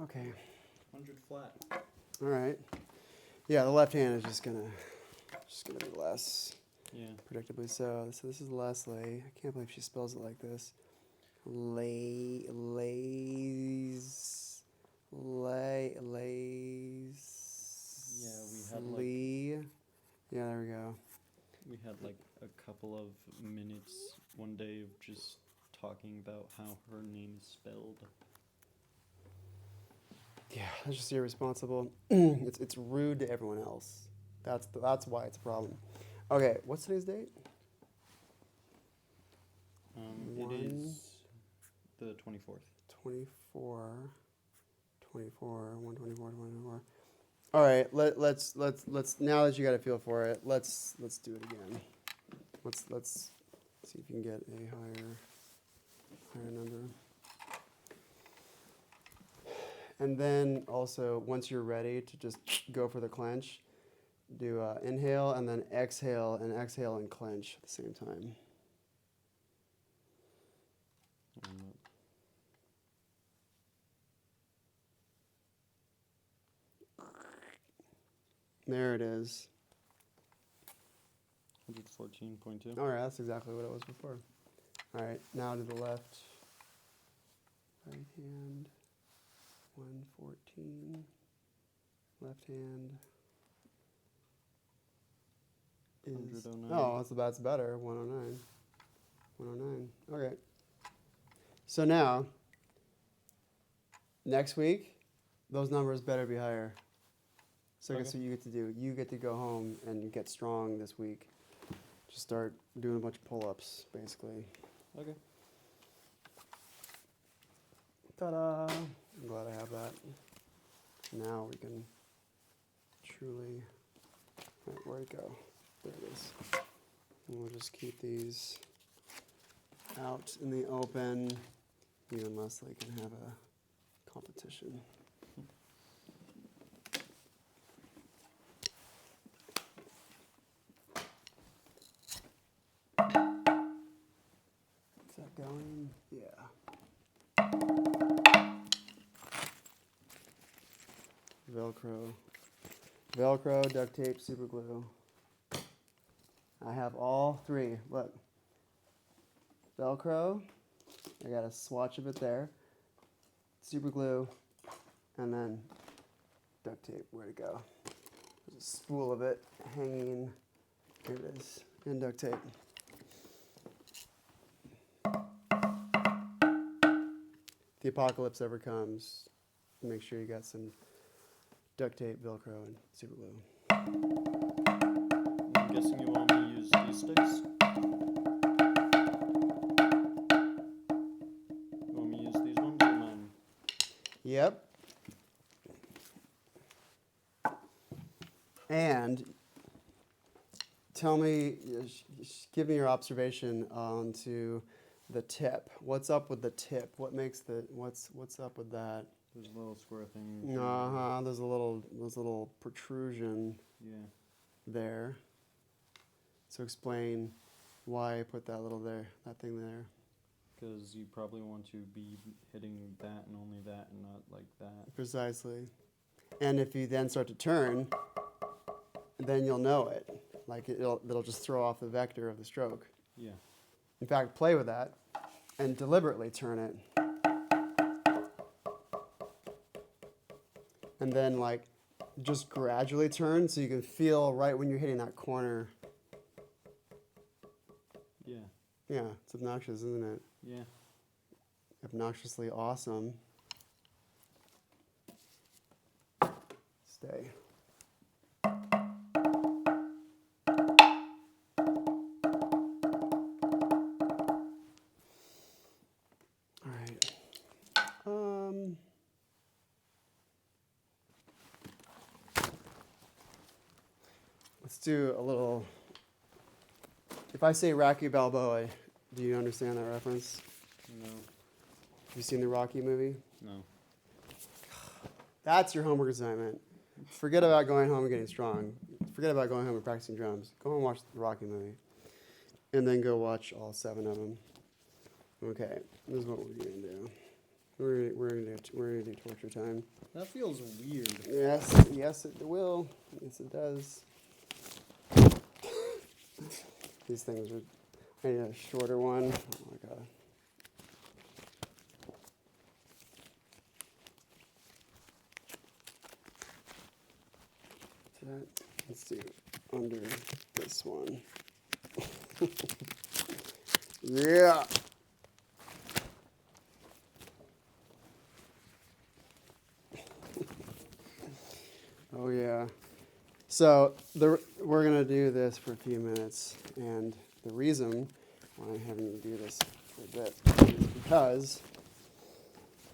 Okay. 100 flat. All right. Yeah, the left hand is just gonna be less. Yeah. Predictably so. So this is Leslie. I can't believe she spells it like this. Lays. Yeah, we had like Yeah, there we go. we had like a couple of minutes one day of just talking about how her name is spelled. Yeah, that's just irresponsible. It's rude to everyone else. That's why it's a problem. Okay, what's today's date? It is the 24th. 24, 124. All right, let's now that you got a feel for it, let's do it again. Let's see if you can get a higher number. And then also, once you're ready to just go for the clench, do inhale and then exhale and clench at the same time. There it is. 114.2. All right, that's exactly what it was before. All right, now to the left. Right hand, 114. Left hand is... 109. Oh, that's better, 109. 109, okay. So now, next week, those numbers better be higher. So guess what you get to do? You get to go home and get strong this week. Just start doing a bunch of pull-ups, basically. Okay. Ta-da! I'm glad I have that. Now we can truly... Right, where'd it go? There it is. And we'll just keep these out in the open. You and Leslie can have a competition. Is that going? Yeah. Velcro, duct tape, super glue. I have all three. Look. Velcro. I got a swatch of it there. Super glue. And then duct tape. Where'd it go? There's a spool of it hanging. Here it is. And duct tape. If the apocalypse ever comes, make sure you got some duct tape, Velcro, and super glue. I'm guessing you want me to use these sticks? You want me to use these ones or mine? Yep. And tell me, give me your observation onto the tip. What's up with the tip? What makes what's up with that? There's a little square thing. There's a little protrusion. Yeah. There. So explain why I put that thing there. Because you probably want to be hitting that and only that and not like that. Precisely. And if you then start to turn, then you'll know it. Like it'll just throw off the vector of the stroke. Yeah. In fact, play with that and deliberately turn it. And then just gradually turn so you can feel right when you're hitting that corner. Yeah. Yeah, it's obnoxious, isn't it? Yeah. Obnoxiously awesome. Stay. All right. Let's do a little... If I say Rocky Balboa, do you understand that reference? No. Have you seen the Rocky movie? No. That's your homework assignment. Forget about going home and getting strong. Forget about going home and practicing drums. Go home and watch the Rocky movie. And then go watch all 7 of them. Okay, this is what we're going to do. We're gonna do torture time. That feels weird. Yes, it will. Yes, it does. These things are. I need a shorter one. Oh my god. Let's do under this one. Yeah. Oh yeah. So we're gonna do this for a few minutes, and the reason why I'm having you do this for a bit is because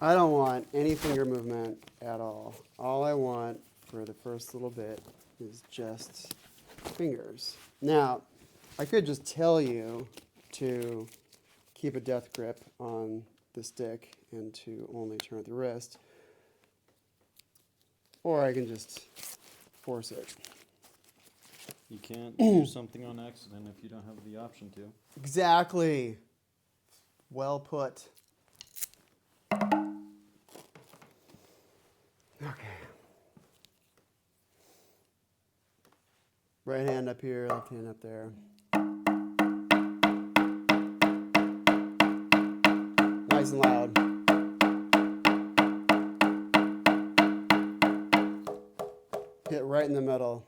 I don't want any finger movement at all. All I want for the first little bit is just fingers. Now, I could just tell you to keep a death grip on the stick and to only turn at the wrist, or I can just force it. You can't do something on accident if you don't have the option to. Exactly. Well put. Okay. Right hand up here, left hand up there. Nice and loud. Hit right in the middle.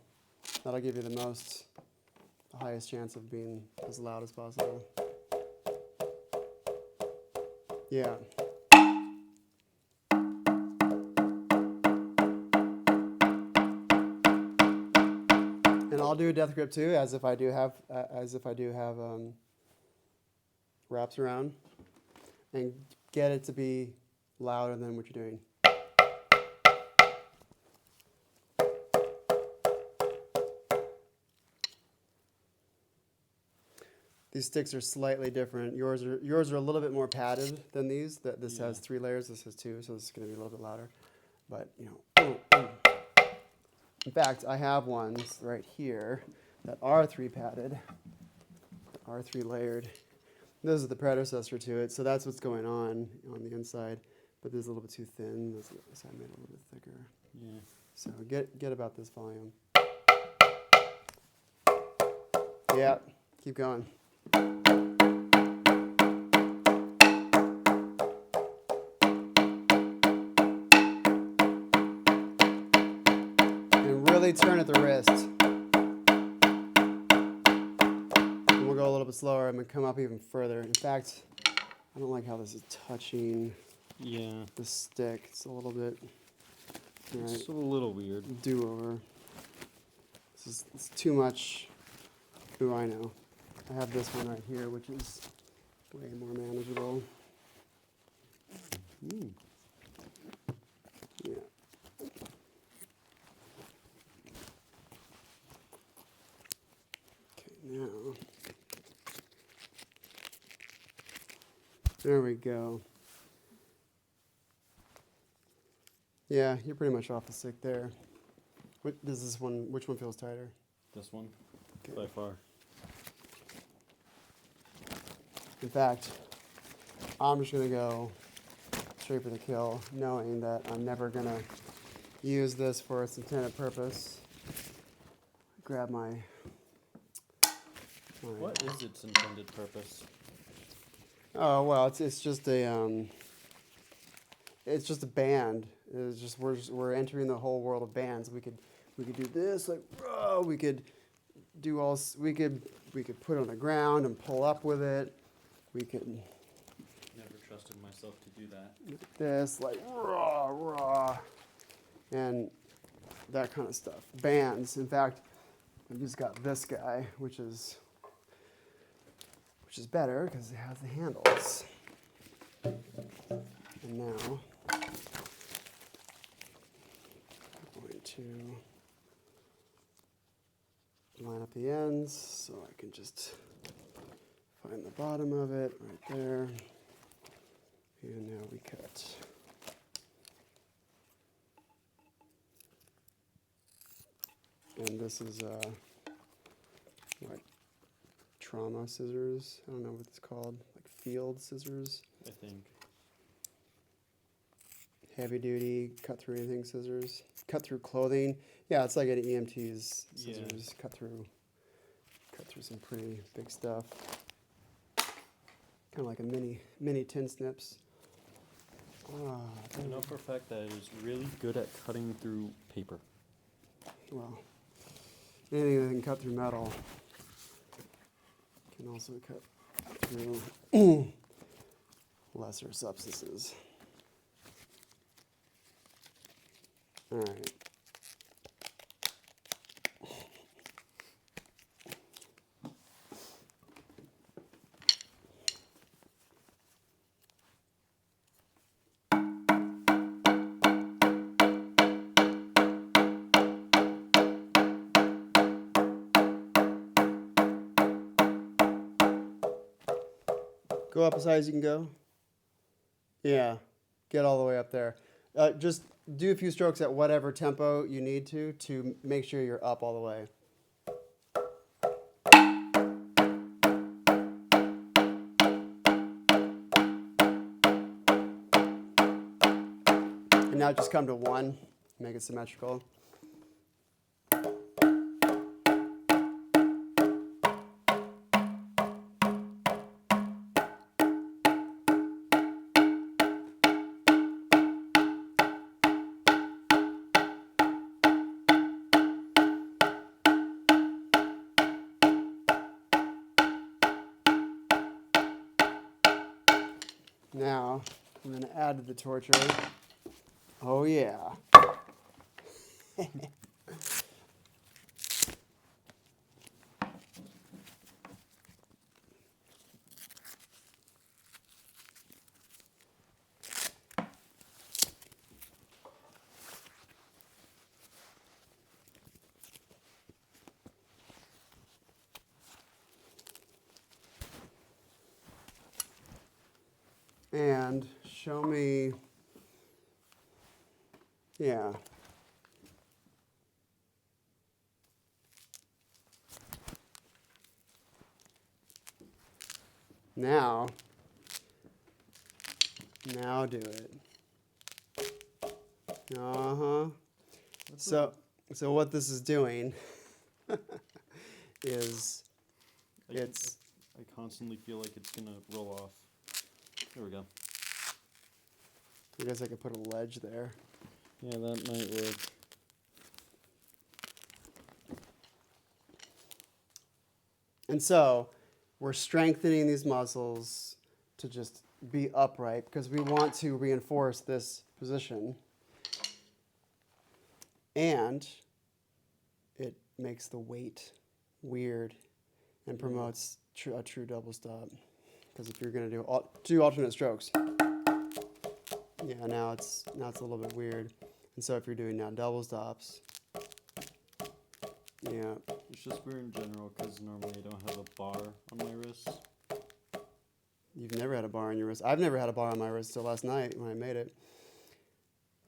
That'll give you the highest chance of being as loud as possible. Yeah. And I'll do a death grip too, as if I do have wraps around, and get it to be louder than what you're doing. These sticks are slightly different. Yours are a little bit more padded than these. This has 3 layers. This has 2, so this is going to be a little bit louder. But in fact, I have ones right here that are 3 padded, are 3 layered. This is the predecessor to it, so that's what's going on the inside. But this is a little bit too thin. This I made it a little bit thicker. Yeah. So get about this volume. Yeah, keep going. And really turn at the wrist. And we'll go a little bit slower. I'm going to come up even further. In fact, I don't like how this is touching the stick. It's a little bit... Right. It's a little weird. Do-over. It's too much. Ooh, I know. I have this one right here, which is way more manageable. Ooh. Yeah. Okay, now. There we go. Yeah, you're pretty much off the stick there. Which one feels tighter? This one, Okay. by far. In fact, I'm just going to go straight for the kill, knowing that I'm never going to use this for its intended purpose. Grab my What is its intended purpose? Oh, well, it's just a band. It's just we're entering the whole world of bands. We could do this, like, we could put it on the ground and pull up with it. We could Never trusted myself to do that. like this, like rah, and that kind of stuff. Bands. In fact, I just got this guy, which is better because it has the handles. And now I'm going to line up the ends so I can just find the bottom of it right there. And now we cut. And this is like trauma scissors. I don't know what it's called, like field scissors. I think. heavy duty, cut through anything scissors. Cut through clothing. Yeah, it's like an EMT's scissors. Yeah. Cut through some pretty big stuff. Kind of like a mini tin snips. I know for a fact that it is really good at cutting through paper. Well, anything that can cut through metal can also cut through lesser substances. All right. Go up as high as you can go. Yeah, get all the way up there. Just do a few strokes at whatever tempo you need to make sure you're up all the way. And now just come to one, make it symmetrical. Now, I'm going to add to the torture. Oh, yeah. And show me, yeah. Now do it. Uh-huh. So what this is doing is I constantly feel like it's gonna roll off. There we go. I guess I could put a ledge there. Yeah, that might work. And so we're strengthening these muscles to just be upright because we want to reinforce this position. And it makes the weight weird and promotes a true double stop. Because if you're going to do alternate strokes, yeah, now it's a little bit weird. And so if you're doing now double stops, yeah. It's just weird in general because normally I don't have a bar on my wrist. You've never had a bar on your wrist. I've never had a bar on my wrist till last night when I made it.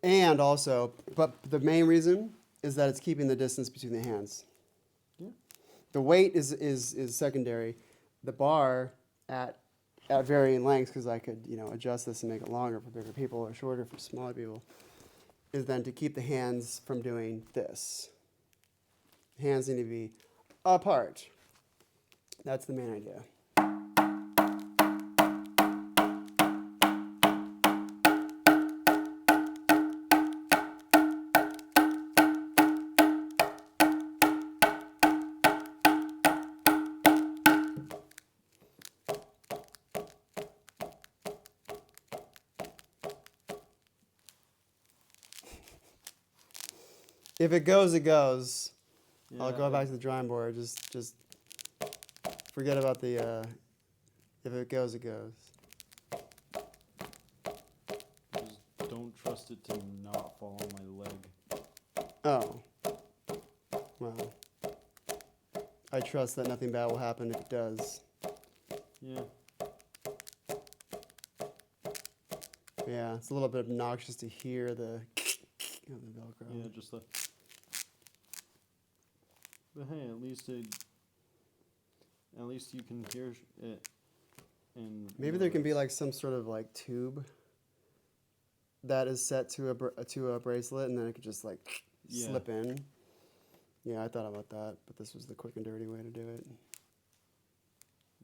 And also, but the main reason is that it's keeping the distance between the hands. Yeah. The weight is secondary. The bar at varying lengths, because I could adjust this and make it longer for bigger people or shorter for smaller people, is then to keep the hands from doing this. Hands need to be apart. That's the main idea. If it goes, it goes. Yeah, I'll go back to the drawing board. Just forget about the. If it goes, it goes. Just don't trust it to not fall on my leg. Oh. Well. I trust that nothing bad will happen if it does. Yeah. Yeah, it's a little bit obnoxious to hear the Velcro. Yeah, just the. But hey, at least you can hear it. And maybe there can be like some sort of like tube that is set to a bracelet, and then it could just like Yeah. slip in. Yeah, I thought about that, but this was the quick and dirty way to do it.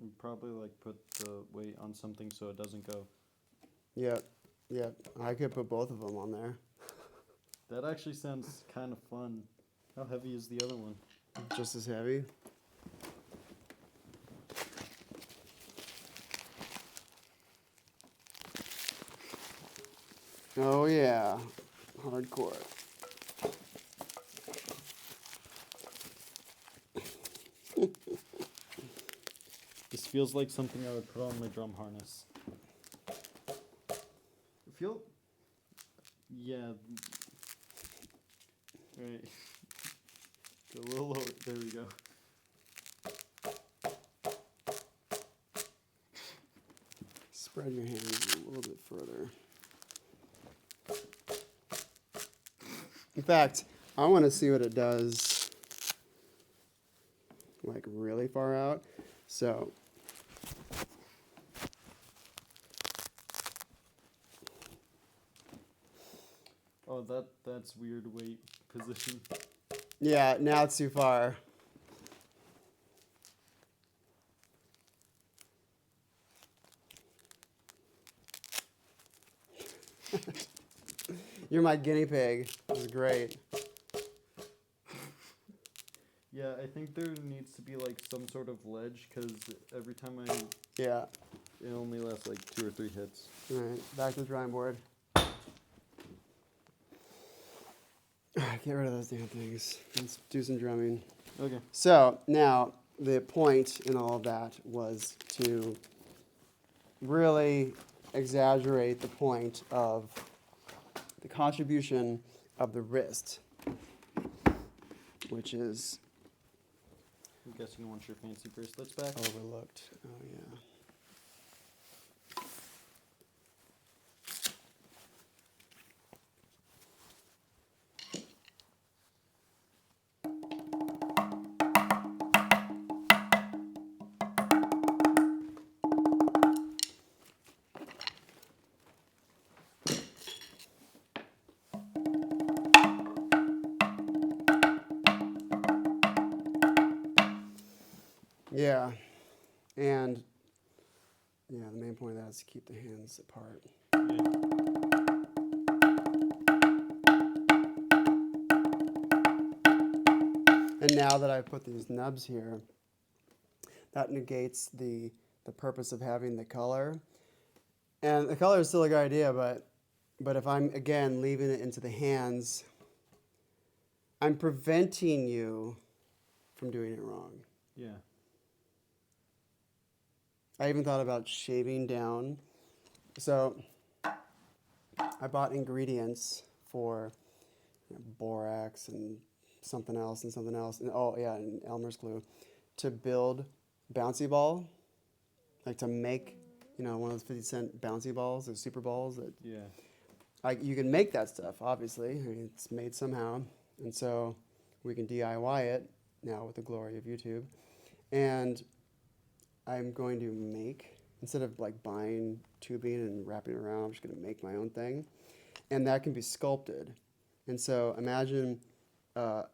You probably like put the weight on something so it doesn't go. Yep, yep. I could put both of them on there. That actually sounds kind of fun. How heavy is the other one? Just as heavy. Oh yeah, hardcore. This feels like something I would put on my drum harness. I feel... Yeah. Right. Go a little lower. There we go. Spread your hands a little bit further. In fact, I want to see what it does, like really far out. So, Oh, that's weird weight position. yeah, now it's too far. You're my guinea pig. This is great. Yeah, I think there needs to be like some sort of ledge because every time Yeah. it only lasts like 2 or 3 hits. All right, back to the drawing board. Get rid of those damn things. Let's do some drumming. Okay. So now the point in all of that was to really exaggerate the point of the contribution of the wrist, which is I'm guessing you want your fancy bracelets back. overlooked. Oh yeah. Yeah, and yeah, the main point of that is to keep the hands apart. Yeah. And now that I've put these nubs here, that negates the purpose of having the color. And the color is still a good idea, but if I'm, again, leaving it into the hands, I'm preventing you from doing it wrong. Yeah. I even thought about shaving down. So I bought ingredients for borax and something else, and oh yeah, and Elmer's glue to build bouncy ball, like to make, one of those 50-cent bouncy balls, those super balls that Yeah. you can make that stuff, obviously. I mean, it's made somehow. And so we can DIY it now with the glory of YouTube. And I'm going to make, instead of like buying tubing and wrapping it around, I'm just going to make my own thing. And that can be sculpted. And so imagine a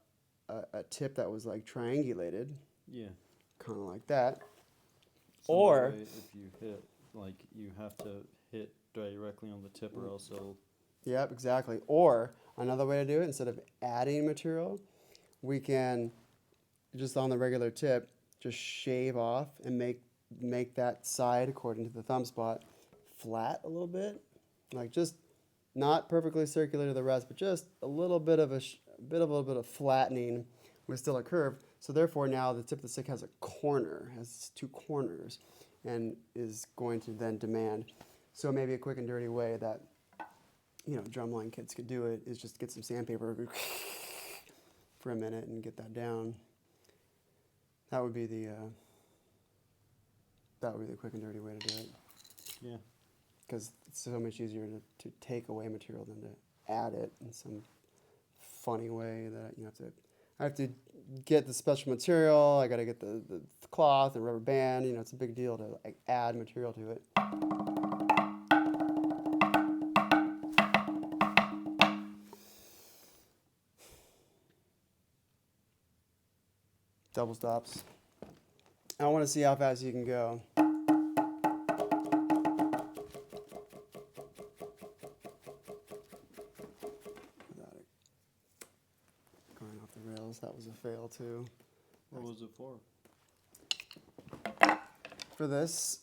tip that was like triangulated, Yeah. kind of like that. So Or- that way if you hit, like, you have to hit directly on the tip or else it'll... Yep, exactly. Or another way to do it, instead of adding material, we can, just on the regular tip, just shave off and make that side, according to the thumb spot, flat a little bit. Like just not perfectly circular to the rest, but just a little bit of a little bit of flattening with still a curve. So therefore now the tip of the stick has a corner, has 2 corners, and is going to then demand. So maybe a quick and dirty way that drumline kids could do it is just get some sandpaper for a minute and get that down. That would be the quick and dirty way to do it. Yeah. Because it's so much easier to take away material than to add it in some funny way that I have to get the special material. I got to get the cloth and rubber band. It's a big deal to like add material to it. double stops. I want to see how fast you can go. Without it going off the rails, that was a fail too. What was it for? For this,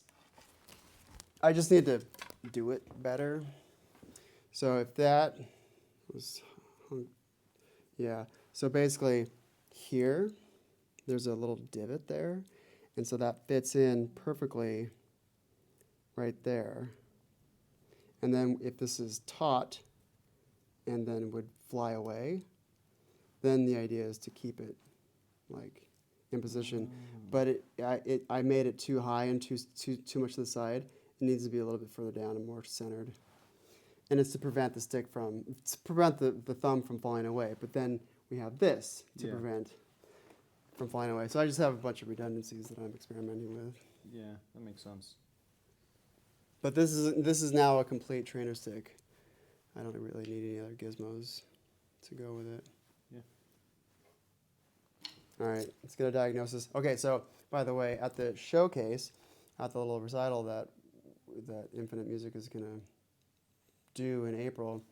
I just need to do it better. So if that was, yeah. So basically here, there's a little divot there. And so that fits in perfectly right there. And then if this is taut and then would fly away, then the idea is to keep it like in position. But I made it too high and too much to the side. It needs to be a little bit further down and more centered. And it's to prevent the stick from, to prevent the thumb from falling away. But then we have this to prevent from flying away. So I just have a bunch of redundancies that I'm experimenting with. Yeah, that makes sense. But this is now a complete trainer stick. I don't really need any other gizmos to go with it. Yeah. All right, let's get a diagnosis. Okay, so by the way, at the showcase, at the little recital that Infinite Music is gonna do in April,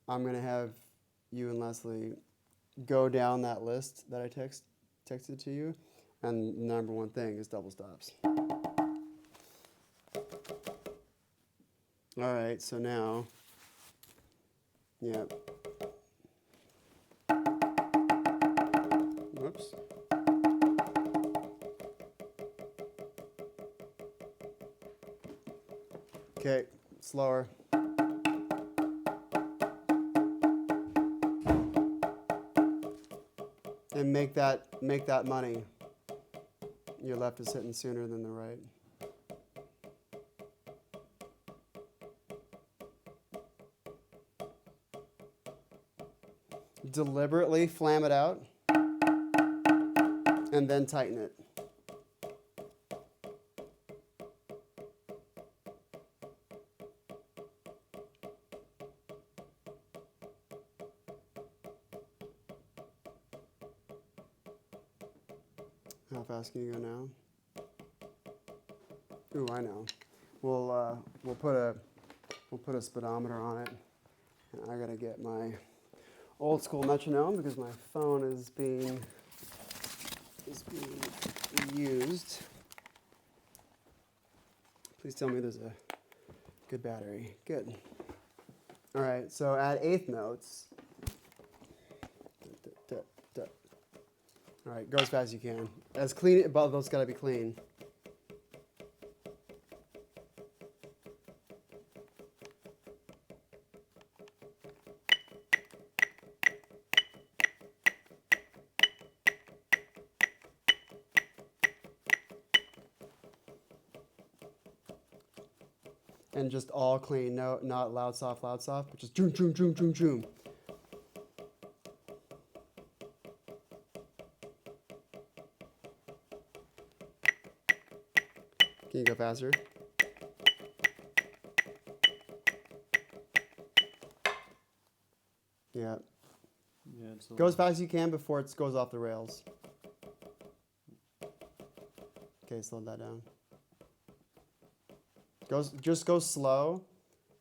I'm gonna have you and Leslie go down that list that I texted to you, and the number one thing is double stops. All right, so now, yep. Whoops. Okay, slower. And make that money. Your left is hitting sooner than the right. Deliberately flam it out and then tighten it. How fast can you go now? Ooh, I know. We'll put a speedometer on it. And I gotta get my old school metronome because my phone is being used. Please tell me there's a good battery. Good. All right, so at eighth notes. All right, go as fast as you can. As clean, but those gotta be clean. And just all clean, no, not loud, soft, but just zoom, zoom, zoom, zoom, zoom. Can you go faster? Yeah. Yeah, it's Go as fast as you can before it goes off the rails. Okay, slow that down. Just go slow,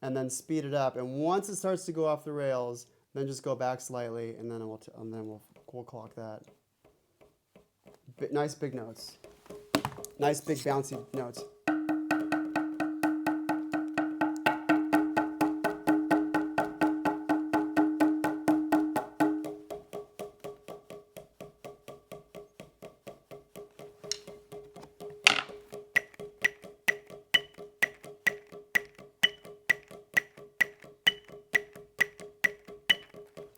and then speed it up. And once it starts to go off the rails, then just go back slightly, and then we'll clock that. Nice big notes. Nice big bouncy notes.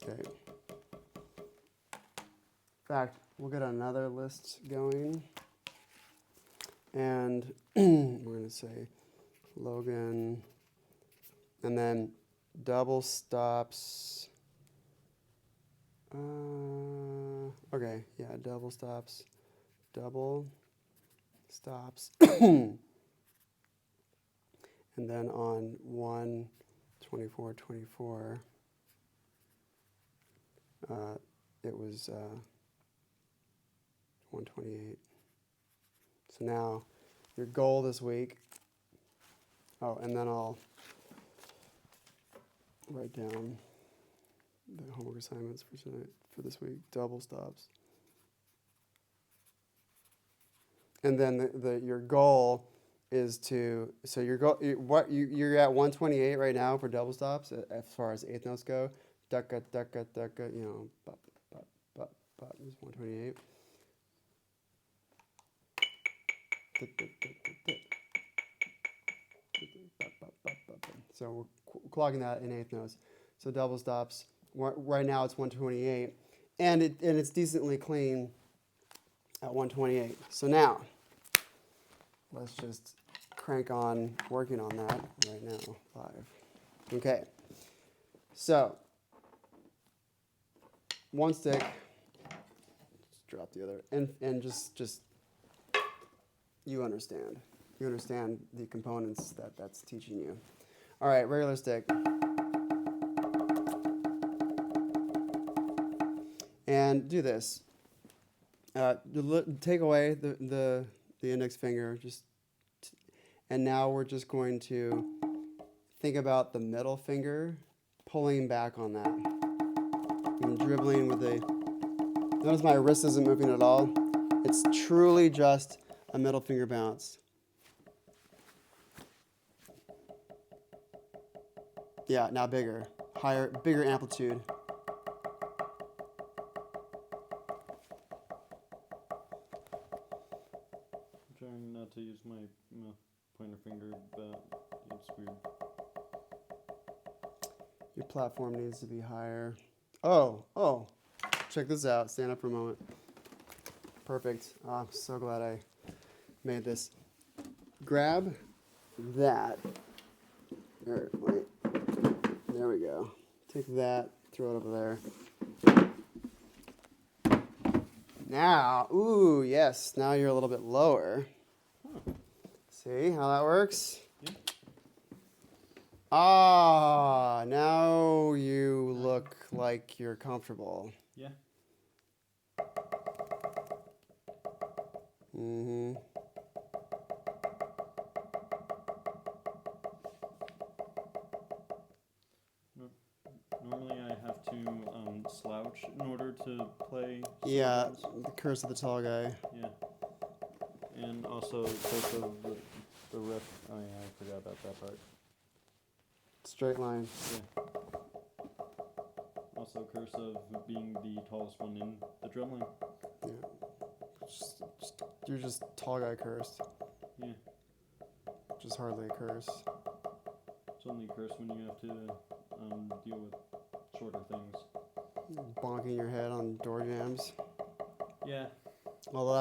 Okay. In fact, we'll get another list going. And we're going to say Logan. And then double stops. Okay, yeah, double stops. Double stops. And then on 1/24/24, it was 128. So now your goal this week. Oh, and then I'll write down the homework assignments for tonight, for this week. Double stops. And then your goal is to, so your goal, you're at 128 right now for double stops as far as eighth notes go. Ducka, ducka, ducka, you know, bop, bop, bop, bop is 128. So we're clogging that in eighth notes. So double stops. Right now it's 128, and it's decently clean at 128. So now let's just crank on working on that right now. 5. Okay. So one stick. Just drop the other, and just you understand. You understand the components that's teaching you. All right, regular stick. And do this. Take away the index finger, and now we're just going to think about the middle finger, pulling back on that. And dribbling with notice my wrist isn't moving at all. It's truly just a middle finger bounce. Yeah, now bigger, higher, bigger amplitude. I'm trying not to use my pointer finger, but it's weird. Your platform needs to be higher. Oh, check this out. Stand up for a moment. Perfect. Oh, I'm so glad I made this. Grab that. Wait. There we go. Take that, throw it over there. Now, ooh, yes, now you're a little bit lower. Huh. See how that works? Yeah. Ah, now you look like you're comfortable. Yeah. Mm-hmm. Normally I have to slouch in order to play. Yeah, songs. the curse of the tall guy. Yeah. And also because of the rep. Oh yeah, I forgot about that part. Straight line. Yeah. Also curse of being the tallest one in the drum line. Yeah. You're just tall guy cursed. Yeah. Which is hardly a curse. It's only a curse when you have to deal with shorter things. Bonking your head on door jams. Yeah. Although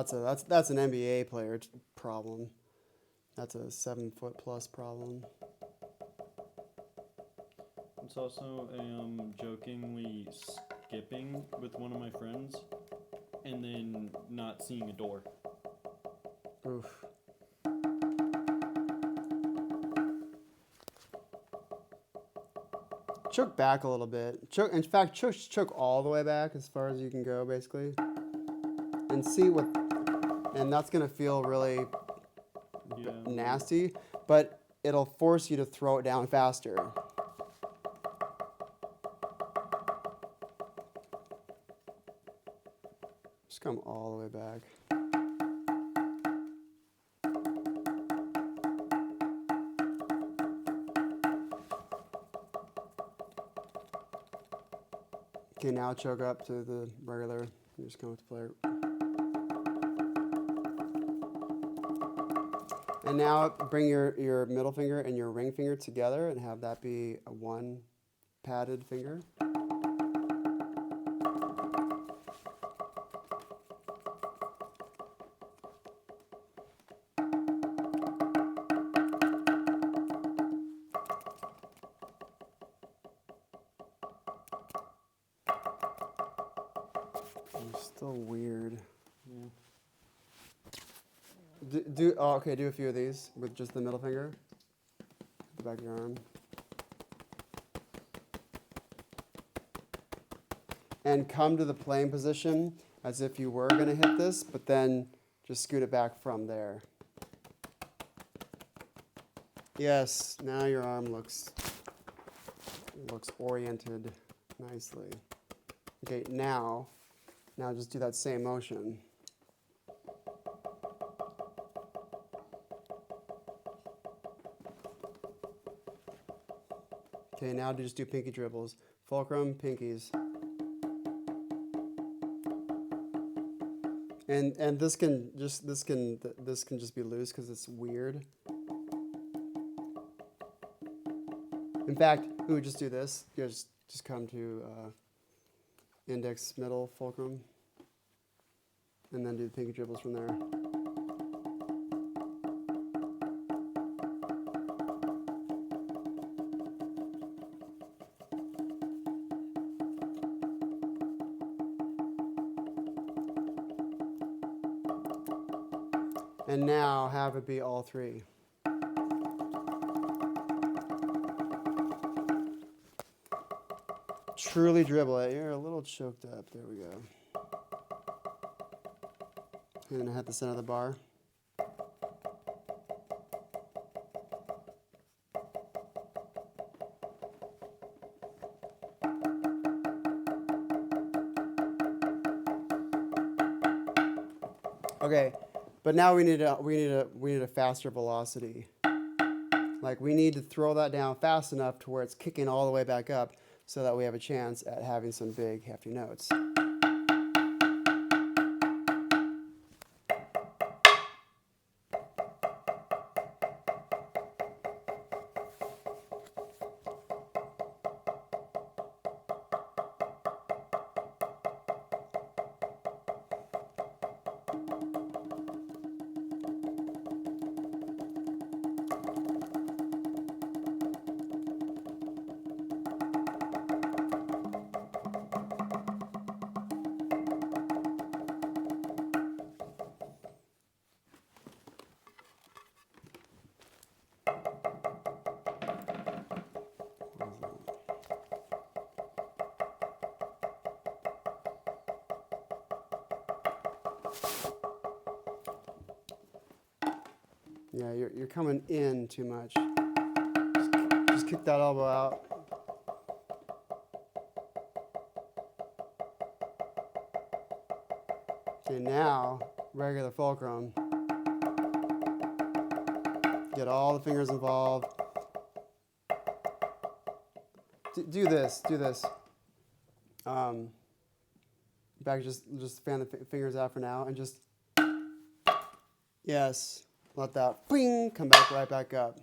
that's an NBA player problem. That's a 7-foot plus problem. It's also jokingly skipping with one of my friends and then not seeing a door. Oof. Choke back a little bit. In fact, choke all the way back as far as you can go, basically. And see what, and that's gonna feel really nasty, but it'll force you to throw it down faster. Just come all the way back. Okay, now choke up to the regular. You just come with the player. And now bring your middle finger and your ring finger together and have that be a one padded finger. It's still weird. Yeah. Do a few of these with just the middle finger. The back of your arm. And come to the playing position as if you were going to hit this, but then just scoot it back from there. Yes, now your arm looks oriented nicely. Okay, now just do that same motion. Okay, now just do pinky dribbles. Fulcrum, pinkies. And this can just be loose because it's weird. In fact, we would just do this. You just come to index, middle, fulcrum, and then do the pinky dribbles from there. And now have it be all three. Truly dribble it. You're a little choked up. There we go. And then hit the center of the bar. Okay, but now we need a faster velocity. Like we need to throw that down fast enough to where it's kicking all the way back up, so that we have a chance at having some big, hefty notes. Yeah, you're coming in too much. Just kick that elbow out. Okay, now regular fulcrum. Get all the fingers involved. Do this. Back, just fan the fingers out for now, and just yes. Let that bing come right back up.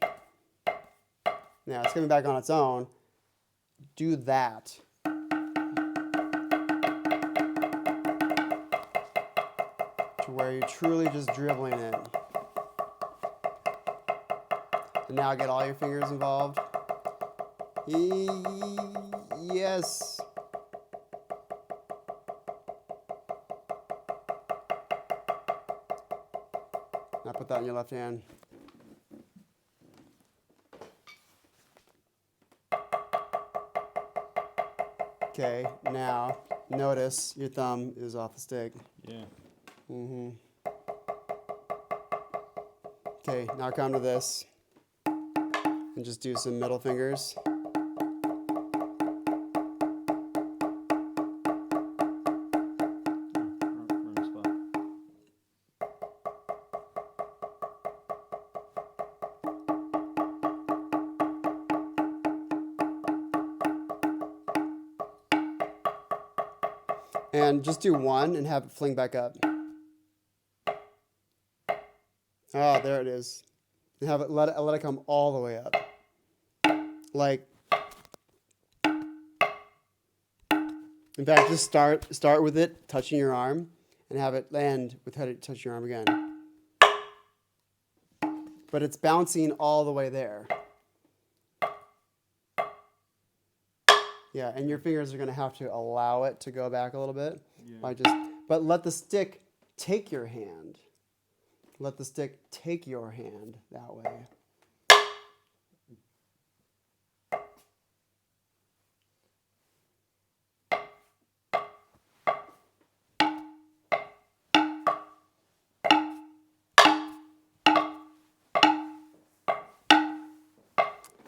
Now it's coming back on its own. Do that. To where you're truly just dribbling it. And now get all your fingers involved. Yes. Now put that in your left hand. Okay, now notice your thumb is off the stick. Yeah. Okay, now come to this and just do some middle fingers. Wrong spot. And just do one and have it fling back up. Oh, there it is. And have it let it come all the way up. Like, in fact, just start with it touching your arm, and have it end with touching your arm again. But it's bouncing all the way there. Yeah, and your fingers are going to have to allow it to go back a little bit. Yeah. But let the stick take your hand. Let the stick take your hand that way.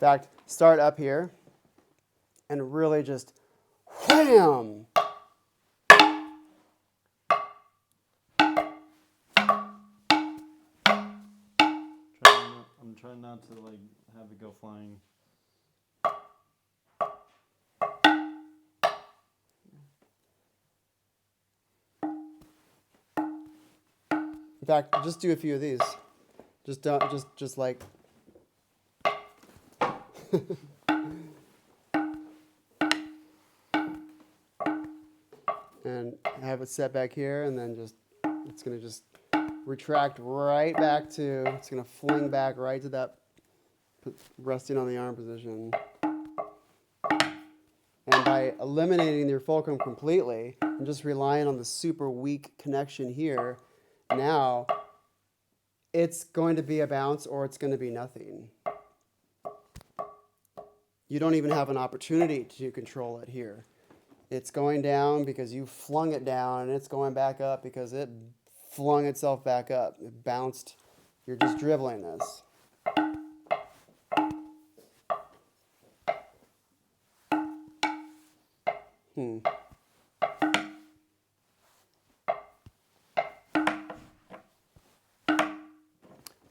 fact, start up here and really just wham! I'm trying not to like have it go flying. In fact, just do a few of these. Just don't, just like. And have it set back here, and then just, it's gonna just retract right back to, it's gonna fling back right to that resting on the arm position. And by eliminating your fulcrum completely and just relying on the super weak connection here, now it's going to be a bounce or it's going to be nothing. You don't even have an opportunity to control it here. It's going down because you flung it down, and it's going back up because it flung itself back up. It bounced. You're just dribbling this.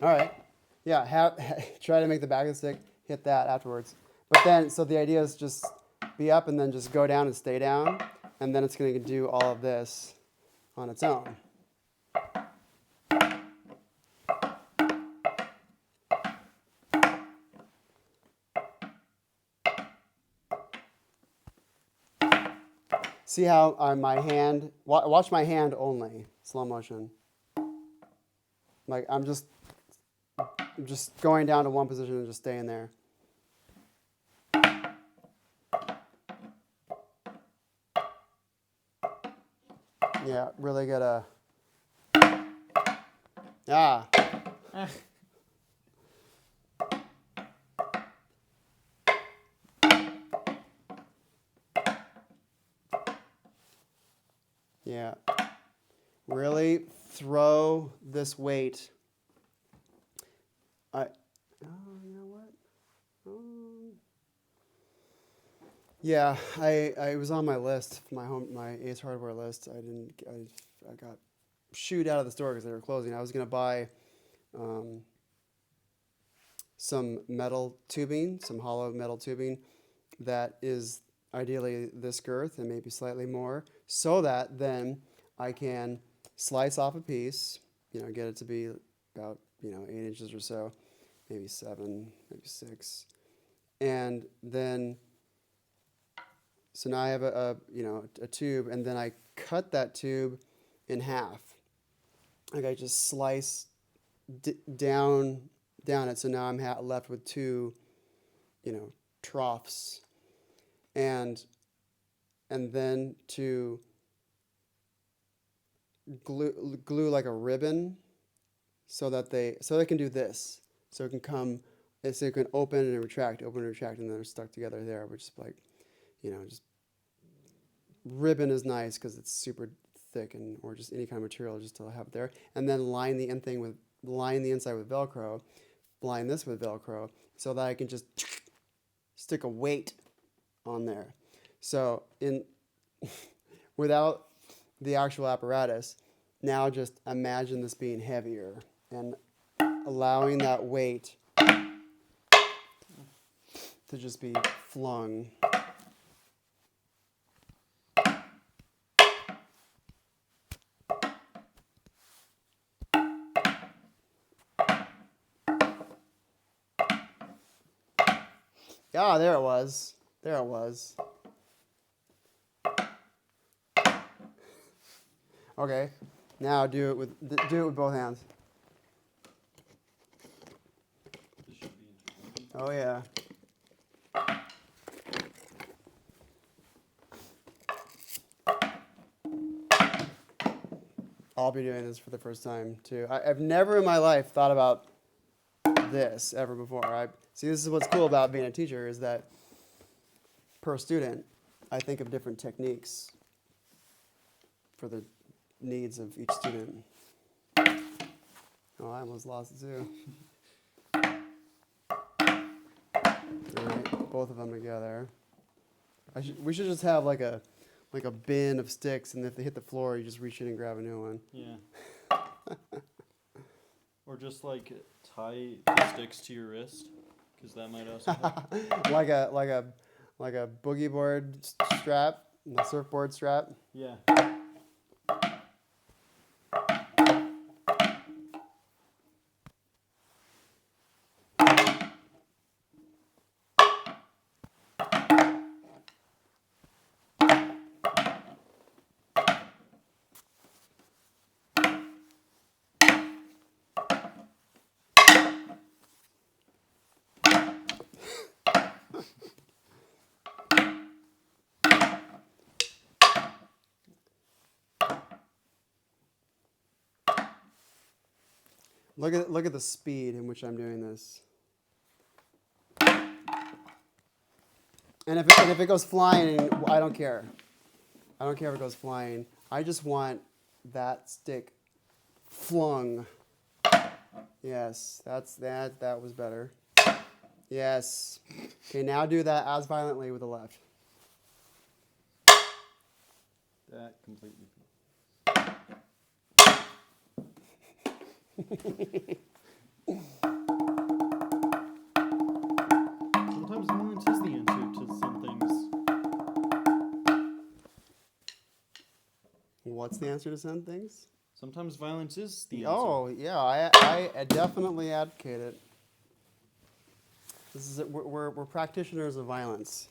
All right. Yeah, try to make the back of the stick hit that afterwards. But then, so the idea is just be up and then just go down and stay down. And then it's going to do all of this on its own. See how my hand, watch my hand only, slow motion. Like I'm just going down to one position and just staying there. Yeah, really gotta. Ah. Yeah. Really throw this weight. You know what? Yeah, I was on my list, my Ace Hardware list. I got shooed out of the store because they were closing. I was gonna buy some metal tubing, some hollow metal tubing that is ideally this girth and maybe slightly more, so that then I can slice off a piece, get it to be about 8 inches or so, maybe 7, maybe 6, and then so now I have a tube, and then I cut that tube in half. Like I just slice down it, so now I'm left with two, troughs, and then to glue like a ribbon, so they can do this, so it can come, so it can open and retract, and then they're stuck together there, which is like, just ribbon is nice because it's super thick, or just any kind of material just to have it there, and then line the inside with Velcro, line this with Velcro, so that I can just stick a weight on there. So without the actual apparatus, now just imagine this being heavier and allowing that weight to just be flung. Ah, there it was. Okay, now do it with both hands. Oh yeah. I'll be doing this for the first time too. I've never in my life thought about this ever before. See, this is what's cool about being a teacher, is that per student, I think of different techniques for the needs of each student. Oh, I almost lost it too. All right, both of them together. We should just have like a bin of sticks, and if they hit the floor, you just reach in and grab a new one. Yeah. Or just like tie the sticks to your wrist, because that might also help. like a boogie board strap, a surfboard strap. Yeah. Look at the speed in which I'm doing this. And if it goes flying, I don't care. I don't care if it goes flying. I just want that stick flung. Yes, that was better. Yes. Okay, now do that as violently with the left. That completely. Sometimes violence is the answer to some things. What's the answer to some things? Sometimes violence is the answer. Oh, yeah, I definitely advocate it. This is we're practitioners of violence,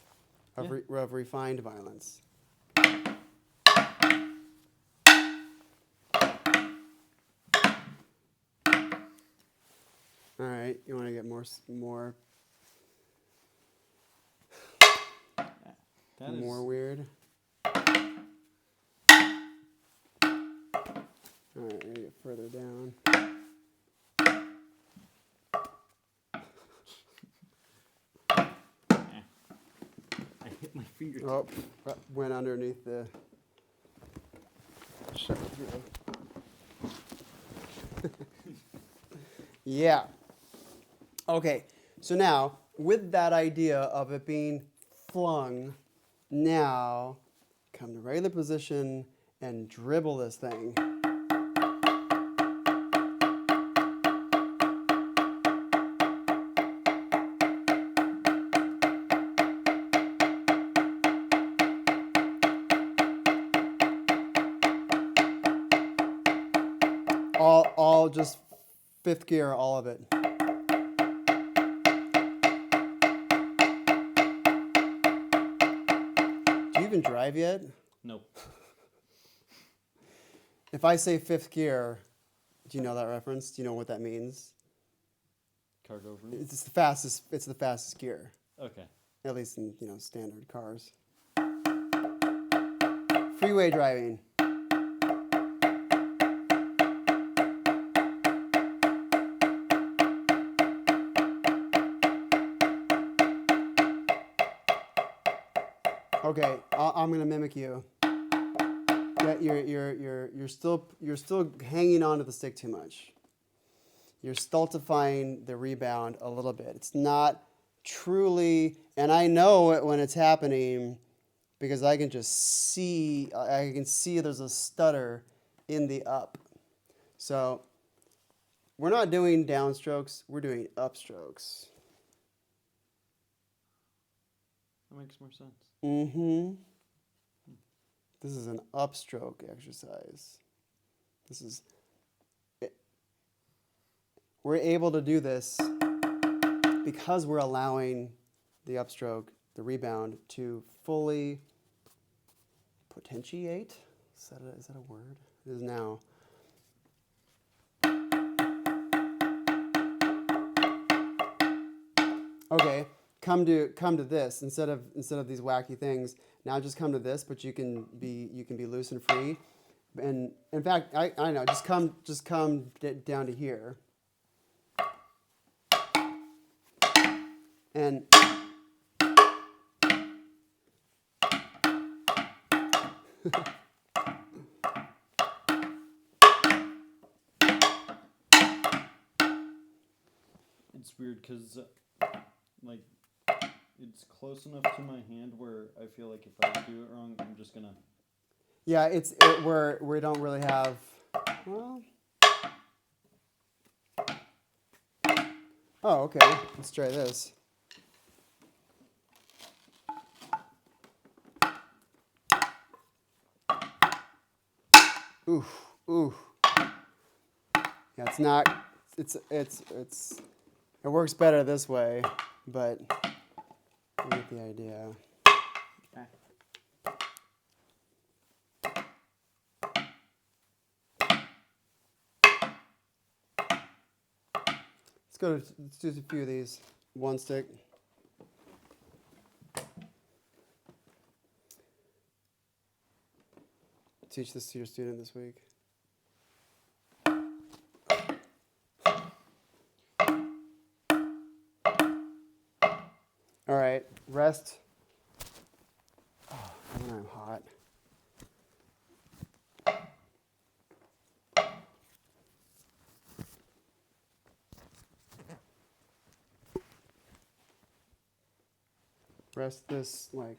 of refined violence. All right, you want to get more That is more weird. All right, we're gonna get further down. I hit my finger. Oh, went underneath the. Shut it. Yeah. Okay, so now with that idea of it being flung, now come to regular position and dribble this thing. All just fifth gear, all of it. Do you even drive yet? Nope. If I say fifth gear, do you know that reference? Do you know what that means? Cargo room. It's the fastest. It's the fastest gear, Okay. at least in standard cars. Freeway driving. Okay, I'm gonna mimic you. Yeah, you're still hanging on to the stick too much. You're stultifying the rebound a little bit. It's not truly, and I know it when it's happening because I can just see. I can see there's a stutter in the up. So we're not doing downstrokes. We're doing upstrokes. That makes more sense. Mm-hmm. This is an upstroke exercise. We're able to do this because we're allowing the upstroke, the rebound, to fully potentiate. Is that a word? It is now. Okay, come to this instead of these wacky things. Now just come to this, but you can be loose and free. And in fact, I know, just come down to here. And It's weird because, like, it's close enough to my hand where I feel like if I do it wrong, I'm just gonna. Yeah, where we don't really have. Well. Oh, okay. Let's try this. Ooh, ooh. Yeah, it's not. It works better this way, but you get the idea. Okay. Let's do a few of these. One stick. Teach this to your student this week. All right, rest. Oh, when I'm hot. Rest this on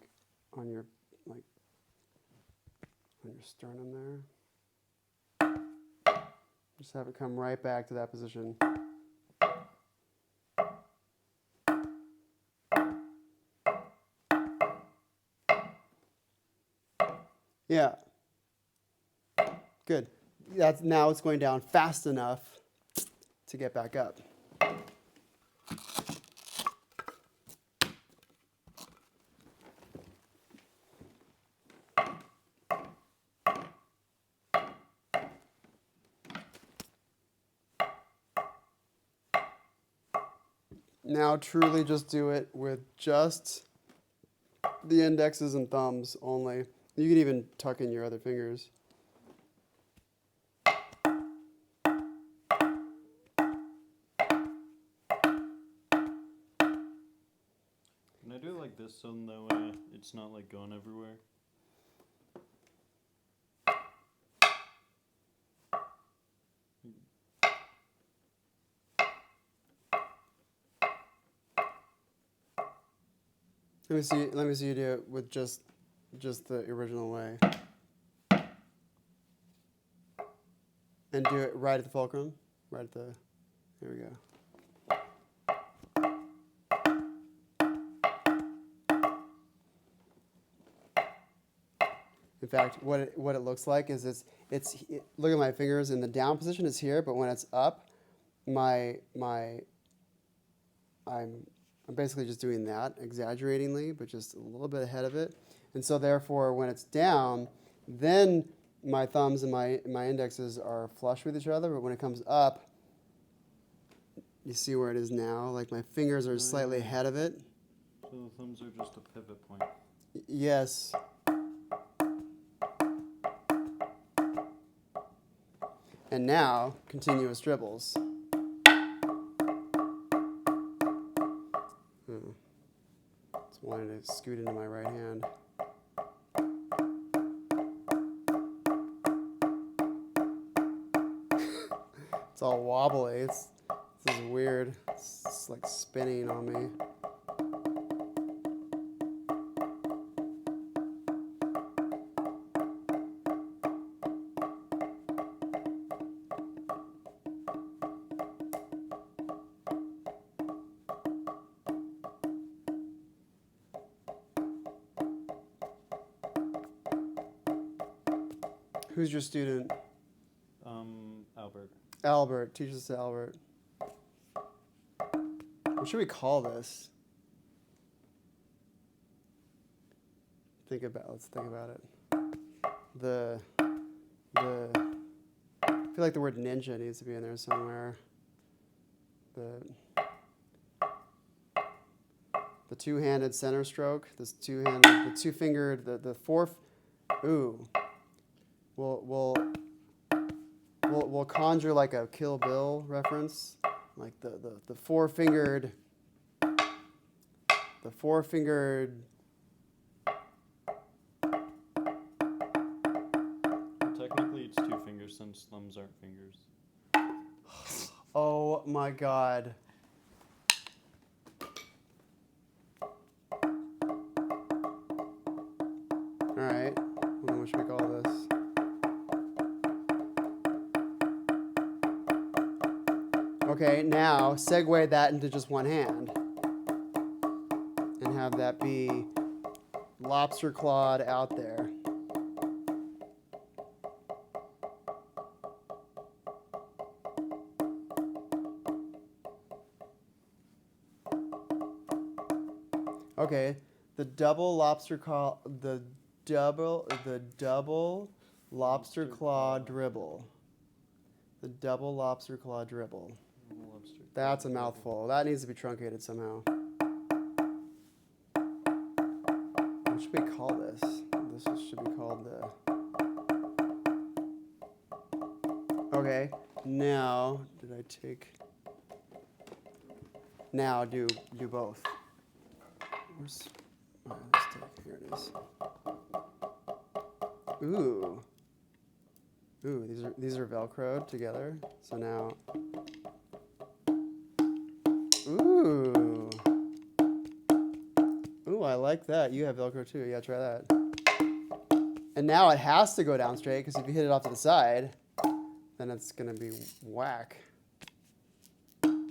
your sternum there. Just have it come right back to that position. Yeah. Good. Now it's going down fast enough to get back up. Now truly just do it with just the indexes and thumbs only. You can even tuck in your other fingers. Can I do it like this so that way it's not like going everywhere? Let me see you do it with just the original way. And do it right at the fulcrum. Right at the, here we go. In fact, what it looks like is look at my fingers in the down position is here, but when it's up, I'm basically just doing that exaggeratingly, but just a little bit ahead of it. And so therefore, when it's down, then my thumbs and my indexes are flush with each other, but when it comes up, you see where it is now? Like my fingers are slightly ahead of it. So the thumbs are just a pivot point. Yes. And now, continuous dribbles. Just wanted to scoot into my right hand. It's all wobbly. This is weird. It's like spinning on me. Who's your student? Albert. Albert. Teach this to Albert. What should we call this? Let's think about it. I feel like the word ninja needs to be in there somewhere. The two-handed center stroke. The two-fingered, the fourth. Ooh. We'll conjure like a Kill Bill reference, like the four-fingered. The four-fingered. Technically, it's two fingers since thumbs aren't fingers. Oh my God. Okay, now segue that into just one hand. And have that be lobster clawed out there. Okay, the double lobster claw lobster claw dribble. The double lobster claw dribble. That's a mouthful. That needs to be truncated somehow. What should we call this? This should be called the... Okay, now, did I take... Now do both. Where's... All right, let's take... Here it is. Ooh. Ooh, these are Velcroed together. So now... Ooh. Ooh, I like that. You have Velcro too. Yeah, try that. And now it has to go down straight, because if you hit it off to the side, then it's going to be whack. And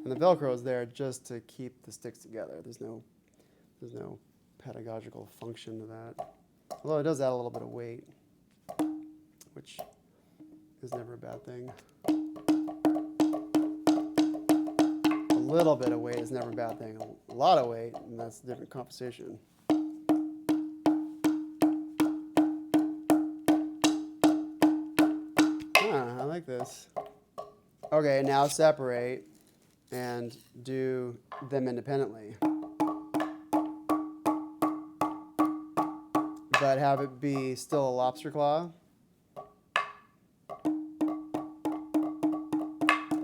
the Velcro is there just to keep the sticks together. There's no pedagogical function to that. Although it does add a little bit of weight, which is never a bad thing. A little bit of weight is never a bad thing. A lot of weight, and that's a different conversation. I like this. Okay, now separate and do them independently. But have it be still a lobster claw.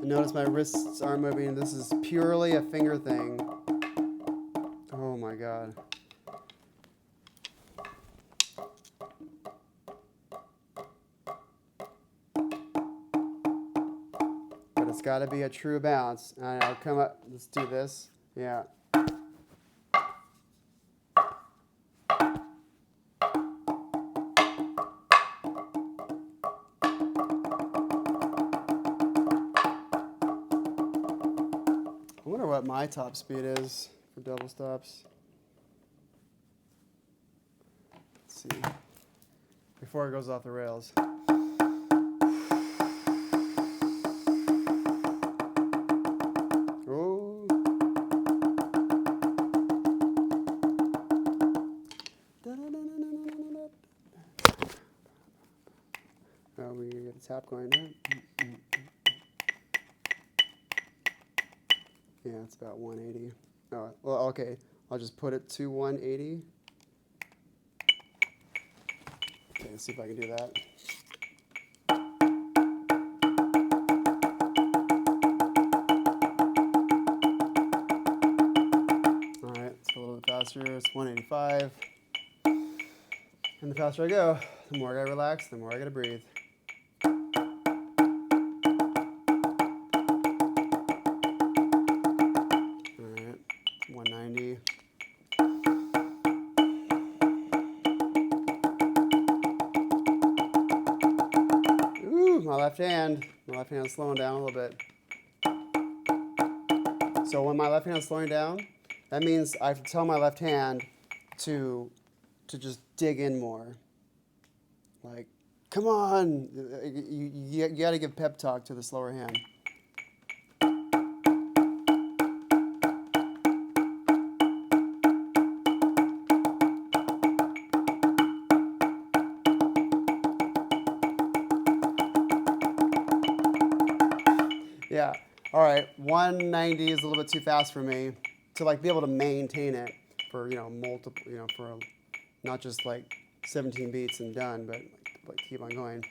Notice my wrists aren't moving. This is purely a finger thing. Oh my God. But it's got to be a true bounce. And I'll come up. Let's do this. Yeah. I wonder what my top speed is for double stops. Let's see. Before it goes off the rails. Oh. Oh, we get a tap going there. Yeah, it's about 180. Oh, well, okay. I'll just put it to 180. Okay, let's see if I can do that. All right, let's go a little bit faster. It's 185. And the faster I go, the more I gotta relax, the more I gotta breathe. All right, 190. Ooh, my left hand is slowing down a little bit. So when my left hand is slowing down, that means I have to tell my left hand to just dig in more. Like, come on, you got to give pep talk to the slower hand. Yeah. All right. 190 is a little bit too fast for me to like be able to maintain it for multiple for not just like 17 beats and done, but like keep on going.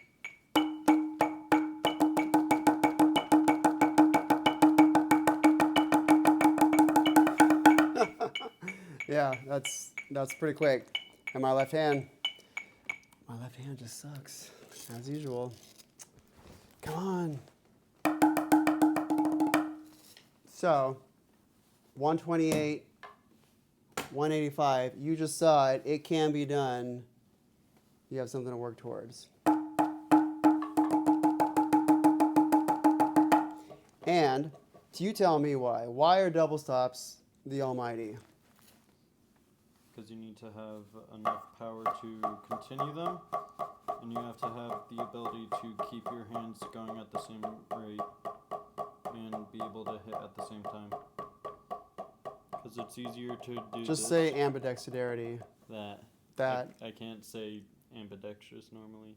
Yeah, that's pretty quick. And my left hand just sucks as usual. Come on. So, 128, 185, you just saw it. It can be done. You have something to work towards. And you tell me why. Why are double stops the almighty? Because you need to have enough power to continue them, and you have to have the ability to keep your hands going at the same rate and be able to hit at the same time. Because it's easier to do Just this. say ambidexterity. That. I can't say ambidextrous normally.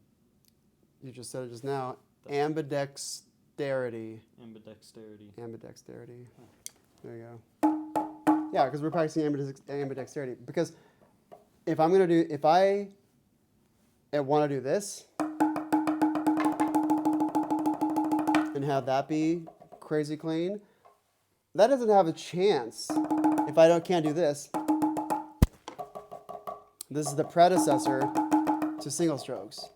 You just said it just now. Ambidexterity. Ambidexterity. Ambidexterity. There you go. Yeah, because we're practicing ambidexterity. Because if I want to do this and have that be crazy clean, that doesn't have a chance if I can't do this. This is the predecessor to single strokes.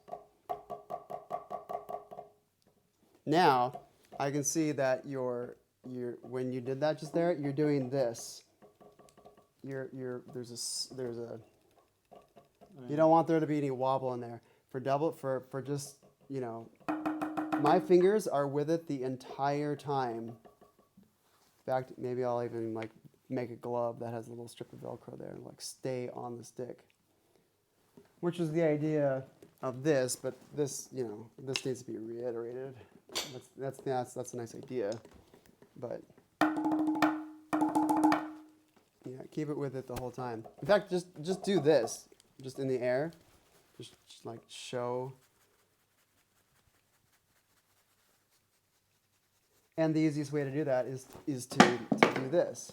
Now, I can see that when you did that just there, you're doing this. You don't want there to be any wobble in there. For just, my fingers are with it the entire time. In fact, maybe I'll even make a glove that has a little strip of Velcro there and stay on the stick. Which is the idea of this, but this needs to be reiterated. That's a nice idea, but yeah, keep it with it the whole time. In fact, just do this, just in the air, just show. And the easiest way to do that is to do this.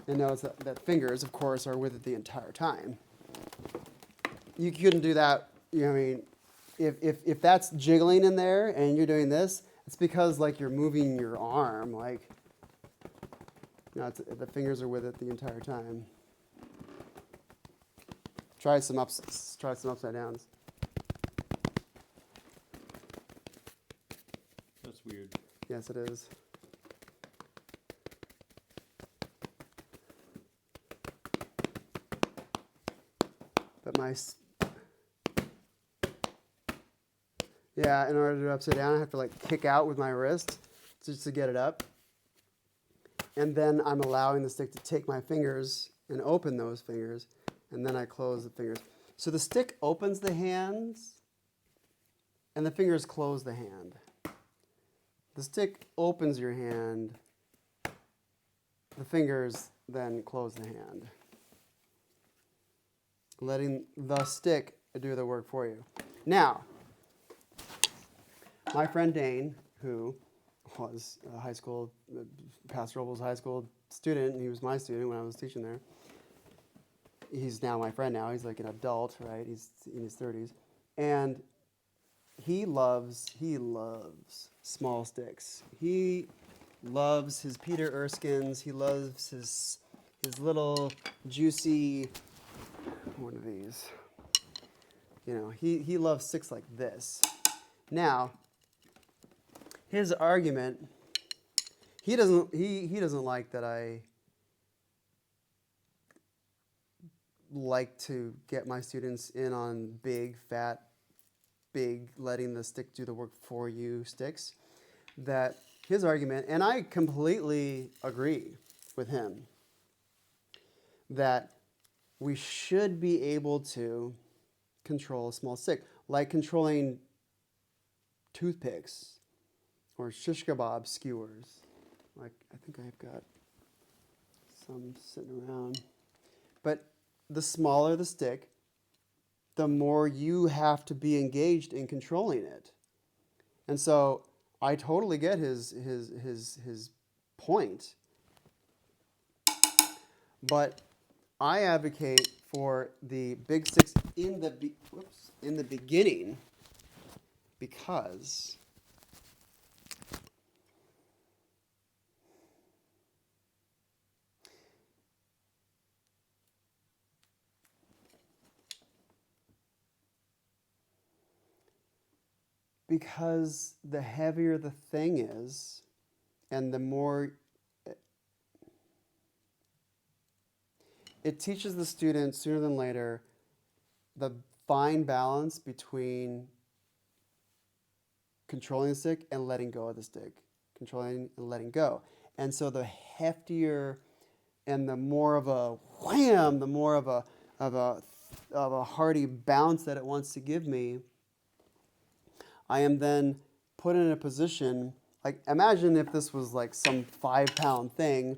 And notice that fingers, of course, are with it the entire time. You couldn't do that, if that's jiggling in there and you're doing this, it's because you're moving your arm, the fingers are with it the entire time. Try some upside downs. That's weird. Yes, it is. But in order to do upside down, I have to kick out with my wrist just to get it up. And then I'm allowing the stick to take my fingers and open those fingers, and then I close the fingers. So the stick opens the hands, and the fingers close the hand. The stick opens your hand, the fingers then close the hand. Letting the stick do the work for you. Now, my friend Dane, who was Pastor Opal's high school student, and he was my student when I was teaching there. He's now my friend now. He's an adult, right? He's in his 30s. And he loves small sticks. He loves his Peter Erskines. He loves his little juicy, one of these. He loves sticks like this. Now, his argument, he doesn't like that I like to get my students in on big, letting the stick do the work for you sticks. That his argument, and I completely agree with him, that we should be able to control a small stick, like controlling toothpicks or shish kebab skewers. I think I've got some sitting around. But the smaller the stick, the more you have to be engaged in controlling it. And so I totally get his point. But I advocate for the big sticks in the beginning because the heavier the thing is, and the more it teaches the student sooner than later the fine balance between controlling the stick and letting go of the stick. controlling and letting go. And so the heftier and the more of a wham, the more of a hearty bounce that it wants to give me, I am then put in a position, like imagine if this was like some 5-pound thing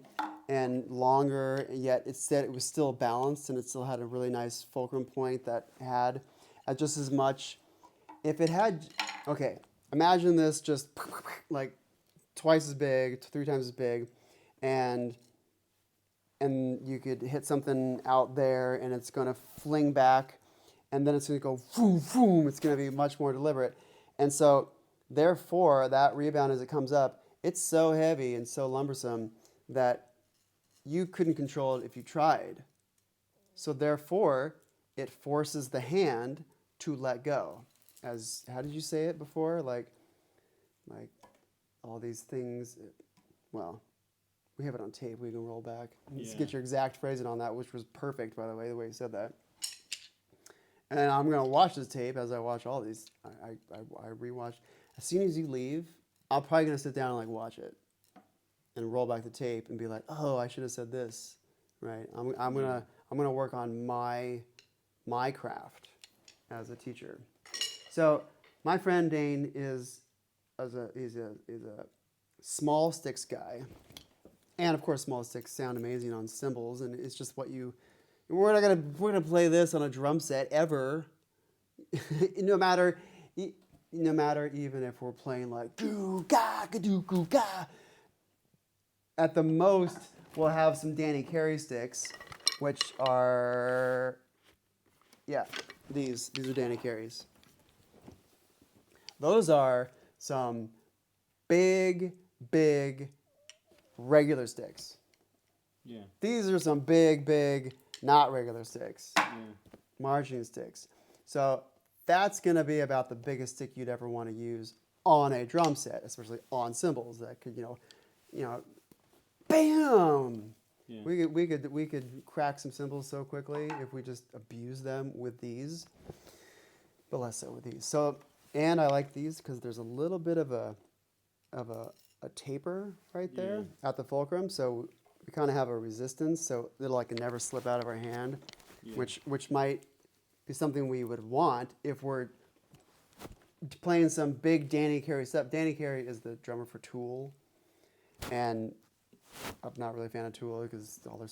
and longer, yet it said it was still balanced and it still had a really nice fulcrum point that had just as much. If it had, okay, imagine this just like twice as big, 3 times as big, and you could hit something out there and it's going to fling back and then it's going to go boom, boom. It's going to be much more deliberate. And so, therefore, that rebound as it comes up, it's so heavy and so lumbersome that you couldn't control it if you tried. So, therefore, it forces the hand to let go. As, how did you say it before? Like all these things, well, we have it on tape. We can roll back. Let's get your exact phrasing on that, which was perfect, by the way you said that. And I'm going to watch this tape as I watch all these. I rewatch. As soon as you leave, I'm probably going to sit down and like watch it and roll back the tape and be like, oh, I should have said this, right? I'm gonna work on my craft as a teacher. So my friend Dane is he's a small sticks guy. And of course, small sticks sound amazing on cymbals, and it's just what you. We're gonna play this on a drum set ever, no matter even if we're playing like goo ga gadoo goo ga. At the most, we'll have some Danny Carey sticks, which are these are Danny Carey's. Those are some big regular sticks. Yeah. These are some big, not regular sticks. Yeah. Marching sticks. So that's going to be about the biggest stick you'd ever want to use on a drum set, especially on cymbals that could, bam! Yeah. We could crack some cymbals so quickly if we just abuse them with these, but less so with these. So, and I like these because there's a little bit of a taper right there at the fulcrum, so we kind of have a resistance, so it'll like never slip out of our hand, which might be something we would want if we're playing some big Danny Carey stuff. Danny Carey is the drummer for Tool, and I'm not really a fan of Tool because all their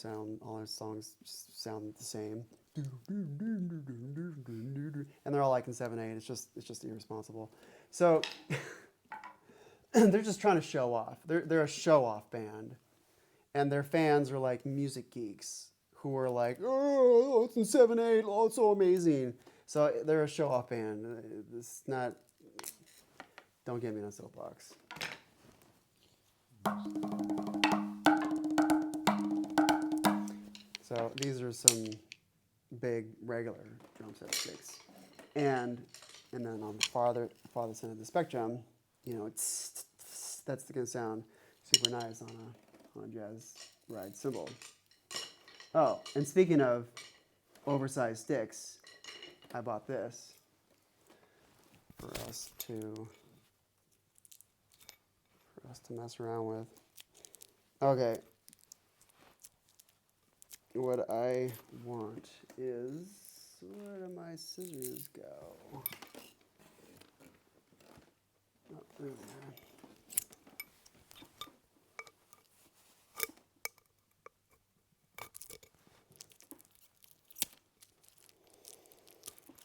songs sound the same, and they're all like in 7/8. It's just irresponsible. So. They're just trying to show off. They're a show-off band. And their fans are like music geeks who are like, oh, it's in 7/8, oh, it's so amazing. So they're a show-off band. It's not, don't get me on a soapbox. So these are some big regular drum set sticks. And then on the farthest end of the spectrum, that's going to sound super nice on a jazz ride cymbal. Oh, and speaking of oversized sticks, I bought this for us to mess around with. Okay. What I want is, where do my scissors go? Oh, there they are.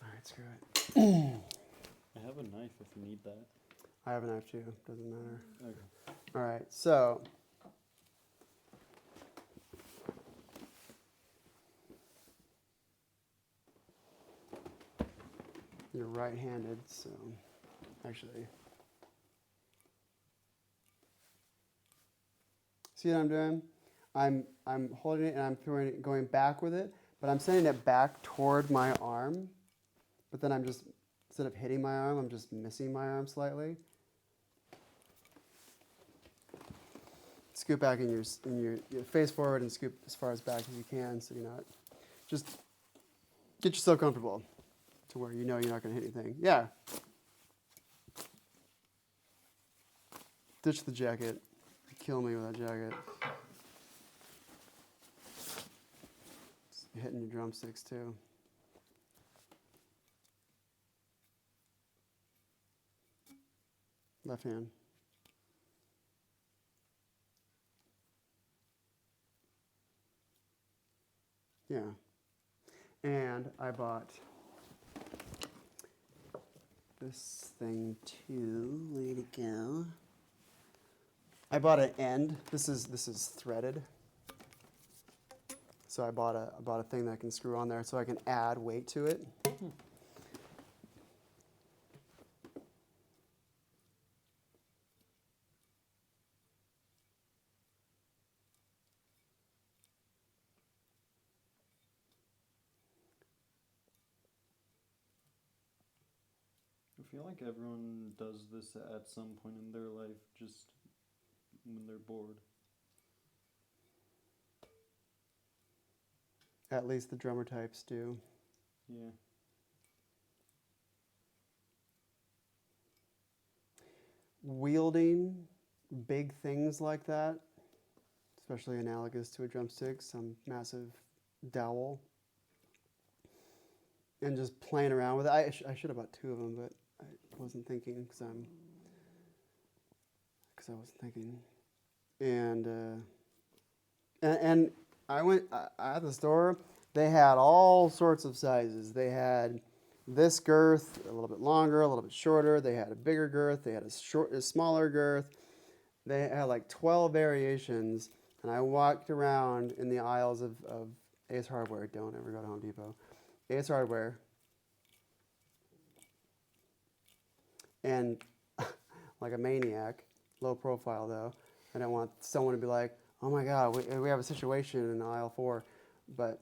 All right, screw it. I have a knife if you need that. I have a knife too. Doesn't matter. Okay. All right, so you're right-handed, so actually, see what I'm doing? I'm holding it and I'm throwing it, going back with it, but I'm sending it back toward my arm. But then I'm just, instead of hitting my arm, I'm just missing my arm slightly. Scoop back in your face forward and scoop as far as back as you can, so you're not. Just get yourself comfortable to where you know you're not going to hit anything. Yeah. Ditch the jacket. Kill me with that jacket. It's hitting your drumsticks too. Left hand. Yeah. And I bought this thing too. Way to go. I bought an end. This is threaded. So I bought a thing that I can screw on there so I can add weight to it. I feel like everyone does this at some point in their life, just when they're bored. At least the drummer types do. Yeah. Wielding big things like that, especially analogous to a drumstick, some massive dowel, and just playing around with it. I should have bought two of them, but I wasn't thinking because I wasn't thinking. And I went at the store. They had all sorts of sizes. They had this girth, a little bit longer, a little bit shorter. They had a bigger girth. They had a smaller girth. They had like 12 variations. And I walked around in the aisles of Ace Hardware. Don't ever go to Home Depot. Ace Hardware. And like a maniac, low profile though. I don't want someone to be like, oh my God, we have a situation in aisle 4. But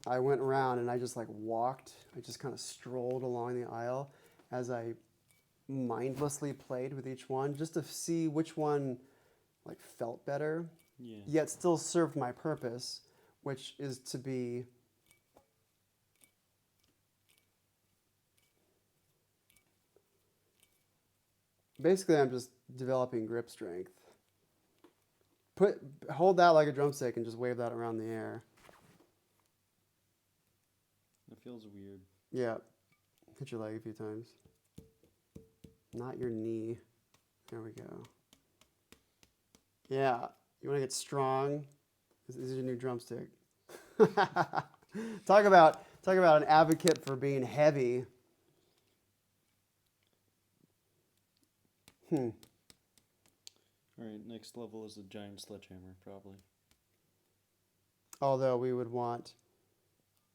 I went around and I just like walked. I just kind of strolled along the aisle as I mindlessly played with each one just to see which one like felt better, yet still served my purpose, which is to be basically I'm just developing grip strength. Hold that like a drumstick and just wave that around the air. It feels weird. Yeah. Hit your leg a few times. Not your knee. There we go. Yeah. You want to get strong? This is your new drumstick. Talk about an advocate for being heavy. All right, next level is a giant sledgehammer, probably. Although we would want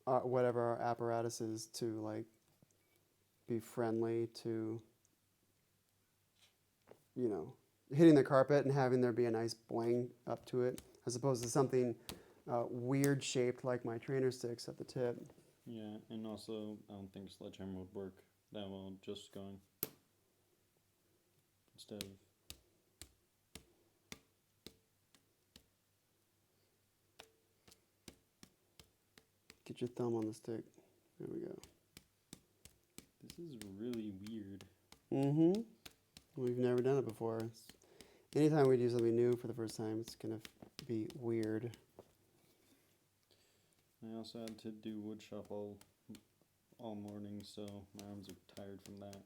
whatever our apparatus is to like be friendly to, you know, hitting the carpet and having there be a nice boing up to it, as opposed to something weird shaped like my trainer sticks at the tip. Yeah, and also I don't think sledgehammer would work that well just going instead of. Get your thumb on the stick. There we go. This is really weird. Mm-hmm. We've never done it before. Anytime we do something new for the first time, it's going to be weird. I also had to do woodshop all morning, so my arms are tired from that.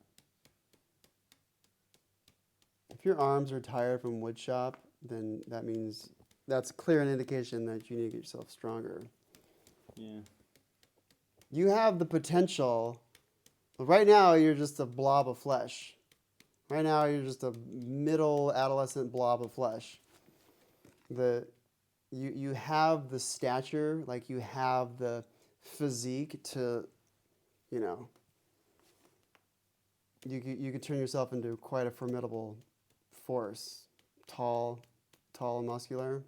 If your arms are tired from woodshop, then that means that's clear an indication that you need to get yourself stronger. Yeah. You have the potential. Right now, you're just a blob of flesh. Right now, you're just a middle adolescent blob of flesh. You have the stature, like you have the physique to, you know, you could turn yourself into quite a formidable force. Tall and muscular.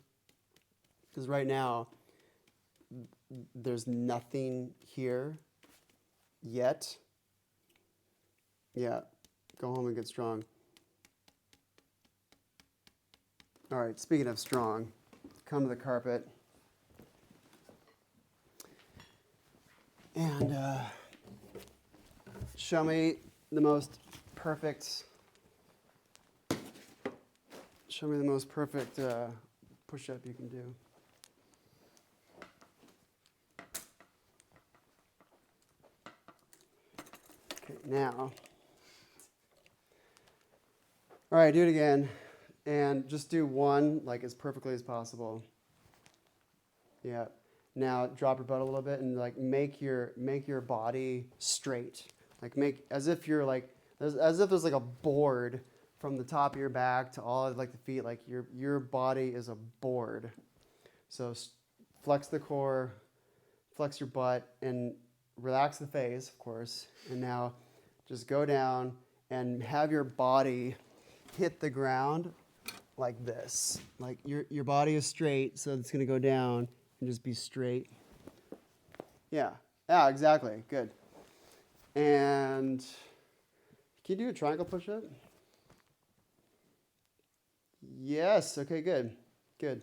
Because right now, there's nothing here yet. Yeah, go home and get strong. All right, speaking of strong, come to the carpet. And show me the most perfect Show me the most perfect push-up you can do. Okay, now. All right, do it again. And just do one, like, as perfectly as possible. Yeah. Now drop your butt a little bit and like make your body straight. Like make as if you're like as if there's like a board from the top of your back to all of like the feet. Like your body is a board. So flex the core, flex your butt, and relax the face, of course. And now just go down and have your body hit the ground like this. Like your body is straight, so it's gonna go down and just be straight. Yeah, exactly. Good. And can you do a triangle push-up? Yes. Okay. Good. Good.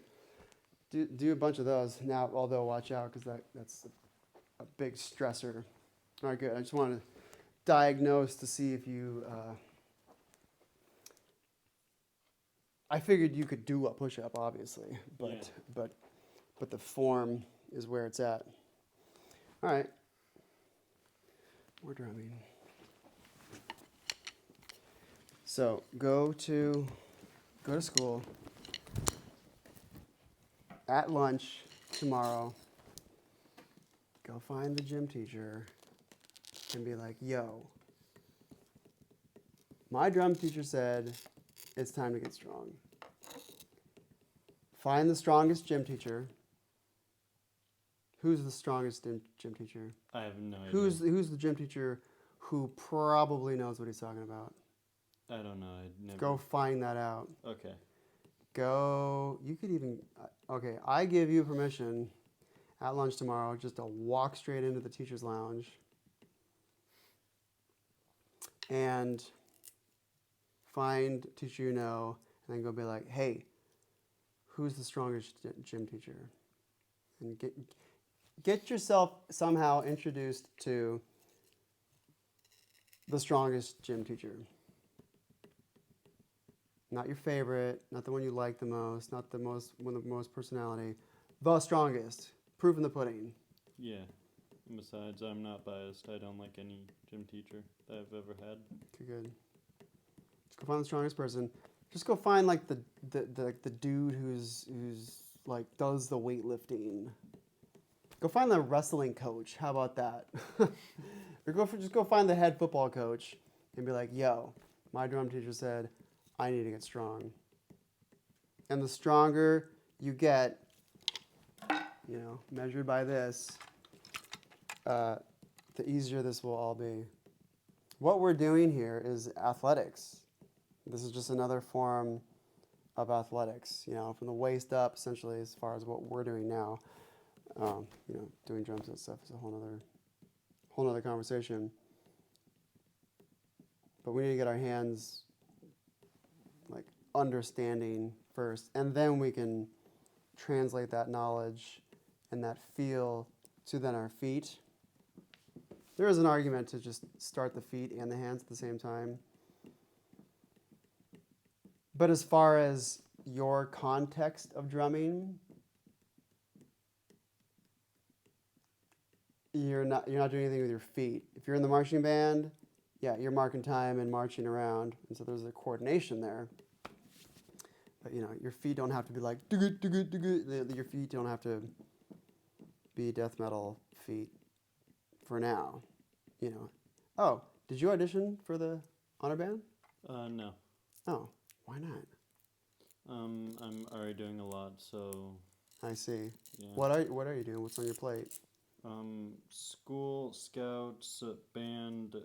Do a bunch of those now. Although watch out because that's a big stressor. All right. Good. I just wanted to diagnose to see if you. I figured you could do a push-up, obviously, but the form is where it's at. All right. We're drumming. So go to school. At lunch tomorrow, go find the gym teacher and be like, yo, my drum teacher said it's time to get strong. Find the strongest gym teacher. Who's the strongest gym teacher? I have no idea. Who's the gym teacher who probably knows what he's talking about? I don't know. I never. Go find that out. Okay. You could even, okay, I give you permission at lunch tomorrow just to walk straight into the teacher's lounge and find a teacher you know and then go be like, hey, who's the strongest gym teacher? And get yourself somehow introduced to the strongest gym teacher. Not your favorite, not the one you like the most, not the most one of the most personality. The strongest. Proof in the pudding. Yeah. And besides, I'm not biased. I don't like any gym teacher that I've ever had. Okay, good. Just go find the strongest person. Just go find like the dude who's like does the weightlifting. Go find the wrestling coach. How about that? Or just go find the head football coach and be like, yo, my drum teacher said I need to get strong. And the stronger you get, measured by this, the easier this will all be. What we're doing here is athletics. This is just another form of athletics, from the waist up, essentially, as far as what we're doing now. Doing drums and stuff is a whole nother conversation. But we need to get our hands like understanding first, and then we can translate that knowledge and that feel to then our feet. There is an argument to just start the feet and the hands at the same time. But as far as your context of drumming, you're not doing anything with your feet. If you're in the marching band, yeah, you're marking time and marching around, and so there's a coordination there. But your feet don't have to be like your feet don't have to be death metal feet for now. Oh, did you audition for the honor band? No. Oh, why not? I'm already doing a lot, so. I see. Yeah. What are you doing? What's on your plate? School, scouts, band.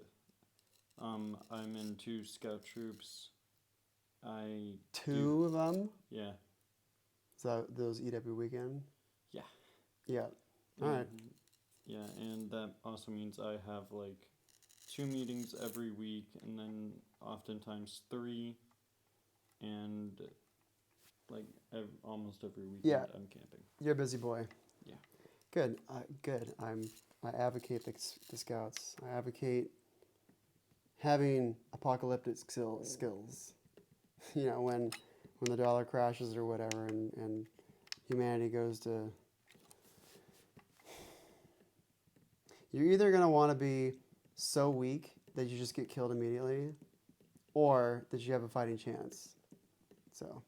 I'm in 2 scout troops. Two of them? Yeah. Is that those EW weekend? Yeah. Yeah. All right. Yeah, and that also means I have like 2 meetings every week, and then oftentimes 3, and like almost every weekend I'm camping. You're a busy boy. Yeah. Good. Good. I advocate the scouts. I advocate having apocalyptic skills. when the dollar crashes or whatever, and humanity goes to... You're either going to want to be so weak that you just get killed immediately, or that you have a fighting chance. So,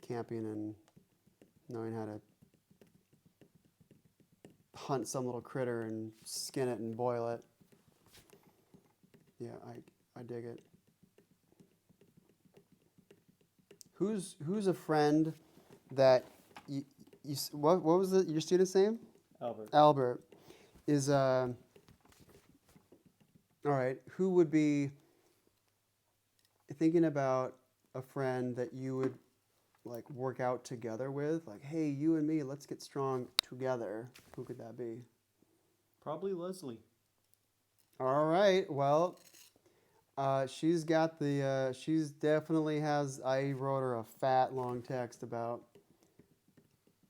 camping and knowing how to hunt some little critter and skin it and boil it. Yeah, I dig it. Who's a friend that you what was your student's name? Albert. Albert is all right. Who would be thinking about a friend that you would like work out together with? Like, hey, you and me, let's get strong together. Who could that be? Probably Leslie. All right. Well, she's got the. She's definitely has. I wrote her a fat long text about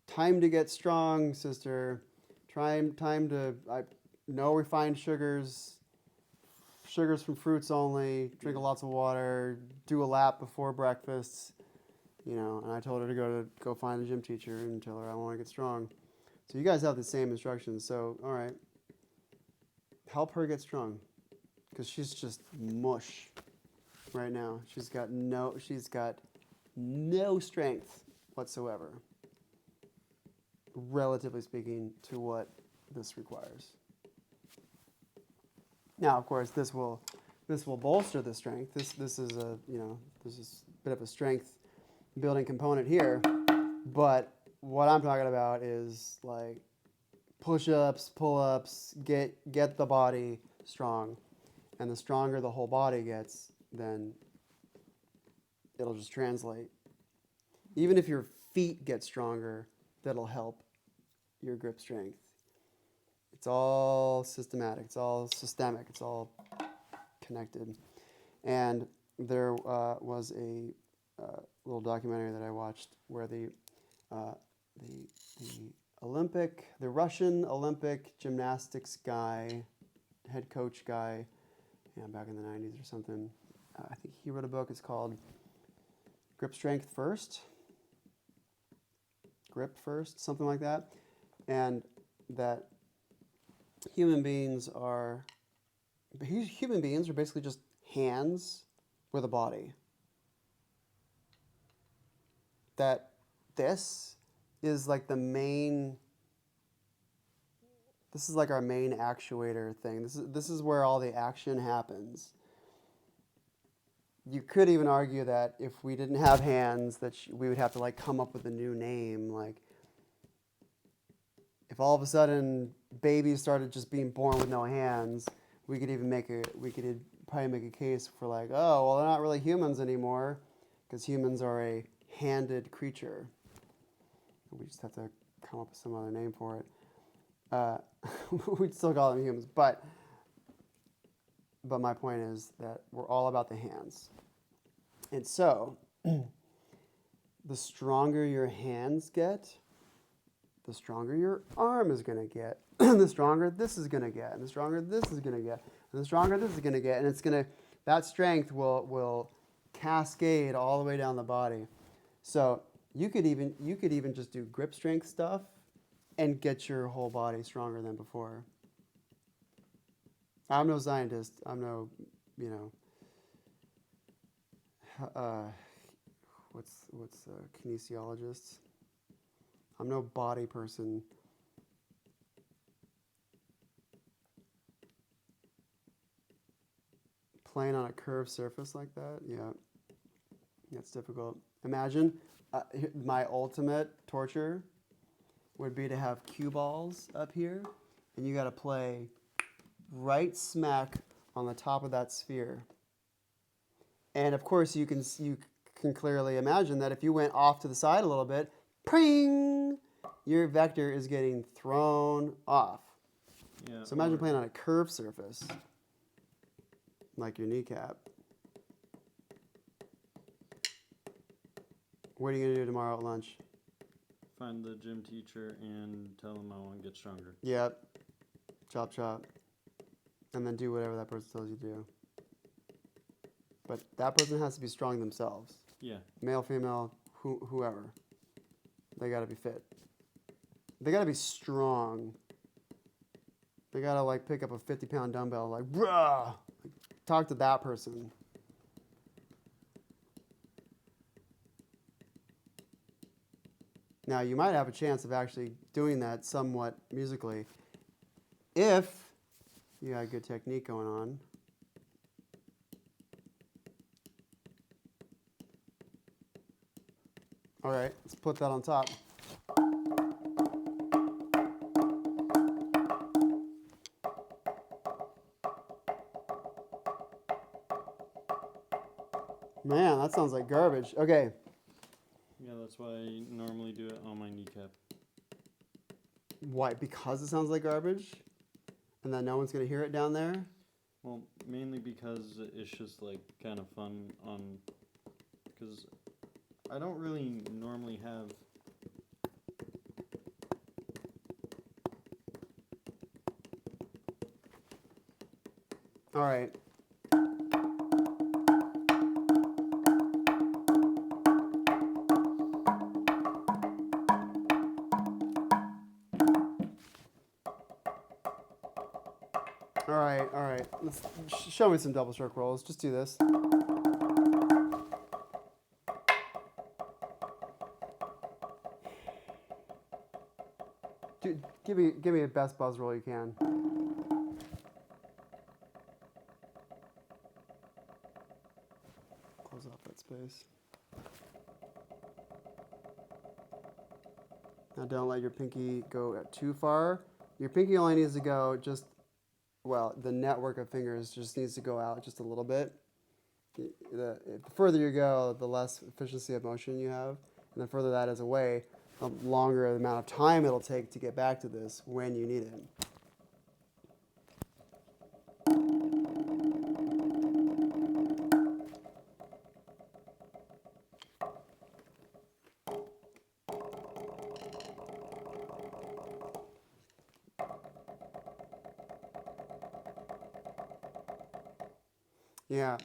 time to get strong, sister. Time to. No refined sugars. Sugars from fruits only. Drink lots of water. Do a lap before breakfast. You know, and I told her to go find a gym teacher and tell her I want to get strong. So you guys have the same instructions. So all right, help her get strong, because she's just mush right now. She's got no strength whatsoever, relatively speaking, to what this requires. Now, of course, this will bolster the strength. This is a bit of a strength building component here, but what I'm talking about is like push-ups, pull-ups, get the body strong, and the stronger the whole body gets, then it'll just translate. Even if your feet get stronger, that'll help your grip strength. It's all systematic. It's all systemic. It's all connected. And there was a little documentary that I watched where the Russian Olympic gymnastics guy, head coach guy, back in the 90s or something, I think he wrote a book. It's called Grip Strength First. Grip First, something like that. And that human beings are basically just hands with a body. That this is like our main actuator thing. This is where all the action happens. You could even argue that if we didn't have hands, that we would have to like come up with a new name. Like, if all of a sudden babies started just being born with no hands, we could probably make a case for like, oh, well, they're not really humans anymore, because humans are a handed creature. We just have to come up with some other name for it. We'd still call them humans, but my point is that we're all about the hands. And so, the stronger your hands get, the stronger your arm is going to get, the stronger this is going to get, and the stronger this is going to get, and the stronger this is going to get, and that strength will cascade all the way down the body. So you could even just do grip strength stuff and get your whole body stronger than before. I'm no scientist. I'm no, what's a kinesiologist? I'm no body person. Playing on a curved surface like that, yeah, that's difficult. Imagine my ultimate torture would be to have cue balls up here, and you got to play right smack on the top of that sphere. And of course, you can clearly imagine that if you went off to the side a little bit, pring, your vector is getting thrown off. Yeah, so imagine playing on a curved surface, like your kneecap. What are you going to do tomorrow at lunch? Find the gym teacher and tell him I want to get stronger. Yep. Chop, chop. And then do whatever that person tells you to do. But that person has to be strong themselves. Yeah. Male, female, whoever. They got to be fit. They got to be strong. They got to like pick up a 50-pound dumbbell, like, bruh. Like, talk to that person. Now, you might have a chance of actually doing that somewhat musically if you got good technique going on. All right, let's put that on top. Man, that sounds like garbage. Okay. Yeah, that's why I normally do it on my kneecap. Why? Because it sounds like garbage? And then no one's going to hear it down there? Well, mainly because it's just like kind of fun on, because I don't really normally have All right. All right. Let's show me some double stroke rolls. Just do this. Dude, give me a best buzz roll you can. Close off that space. Now don't let your pinky go too far. Your pinky only needs to go just, well, the network of fingers just needs to go out just a little bit. The further you go, the less efficiency of motion you have. And the further that is away, the longer the amount of time it'll take to get back to this when you need it. Yeah,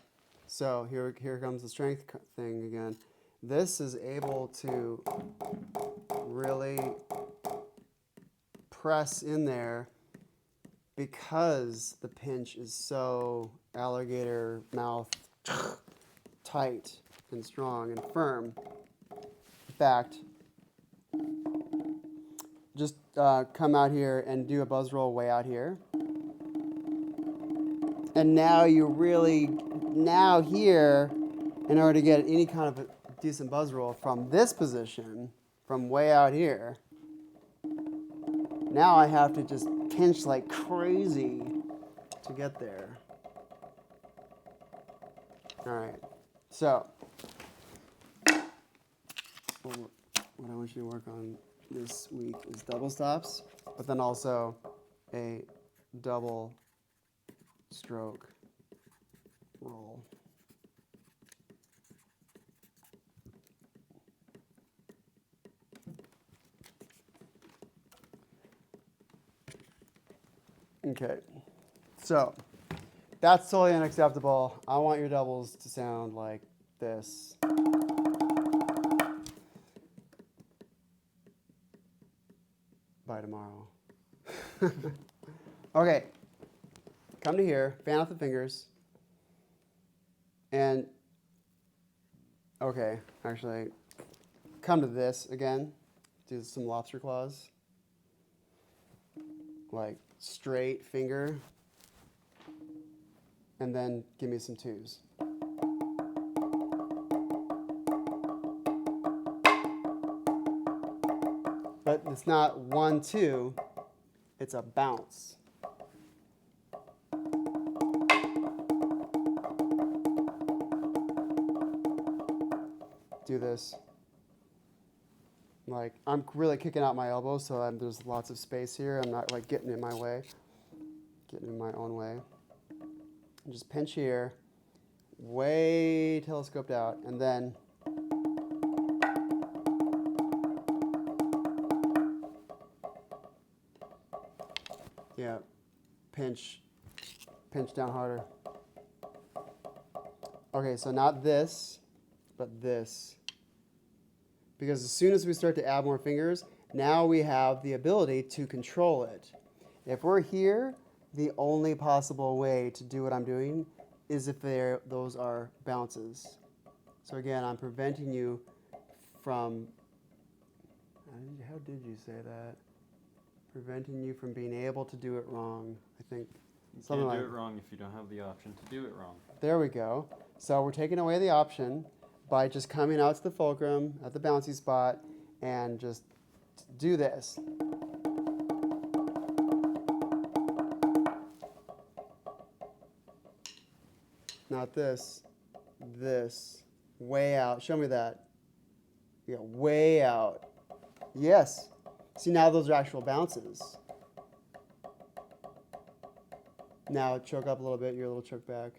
so here comes the strength thing again. This is able to really press in there because the pinch is so alligator mouth tight and strong and firm. In fact, just come out here and do a buzz roll way out here. And now you really, now here, in order to get any kind of a decent buzz roll from this position, from way out here, now I have to just pinch like crazy to get there. All right, so what I want you to work on this week is double stops, but then also a double stroke roll. Okay, so that's totally unacceptable. I want your doubles to sound like this. By tomorrow. Okay. Come to here, fan out the fingers, and, okay, actually, come to this again, do some lobster claws, like straight finger, and then give me some twos. But it's not 1, 2, it's a bounce. Do this. Like, I'm really kicking out my elbows, so there's lots of space here. I'm not like getting in my way, getting in my own way. And just pinch here, way telescoped out, and then yeah, pinch down harder. okay, so not this, but this. Because as soon as we start to add more fingers, now we have the ability to control it. If we're here, the only possible way to do what I'm doing is if those are bounces. So again, I'm preventing you from, how did you say that? Preventing you from being able to do it wrong. I think You something can't do like it wrong if you don't have the option to do it wrong. There we go. So we're taking away the option by just coming out to the fulcrum at the bouncy spot and just do this. Not this. This. Way out. Show me that. Yeah, way out. Yes. See, now those are actual bounces. Now choke up a little bit. You're a little choked back.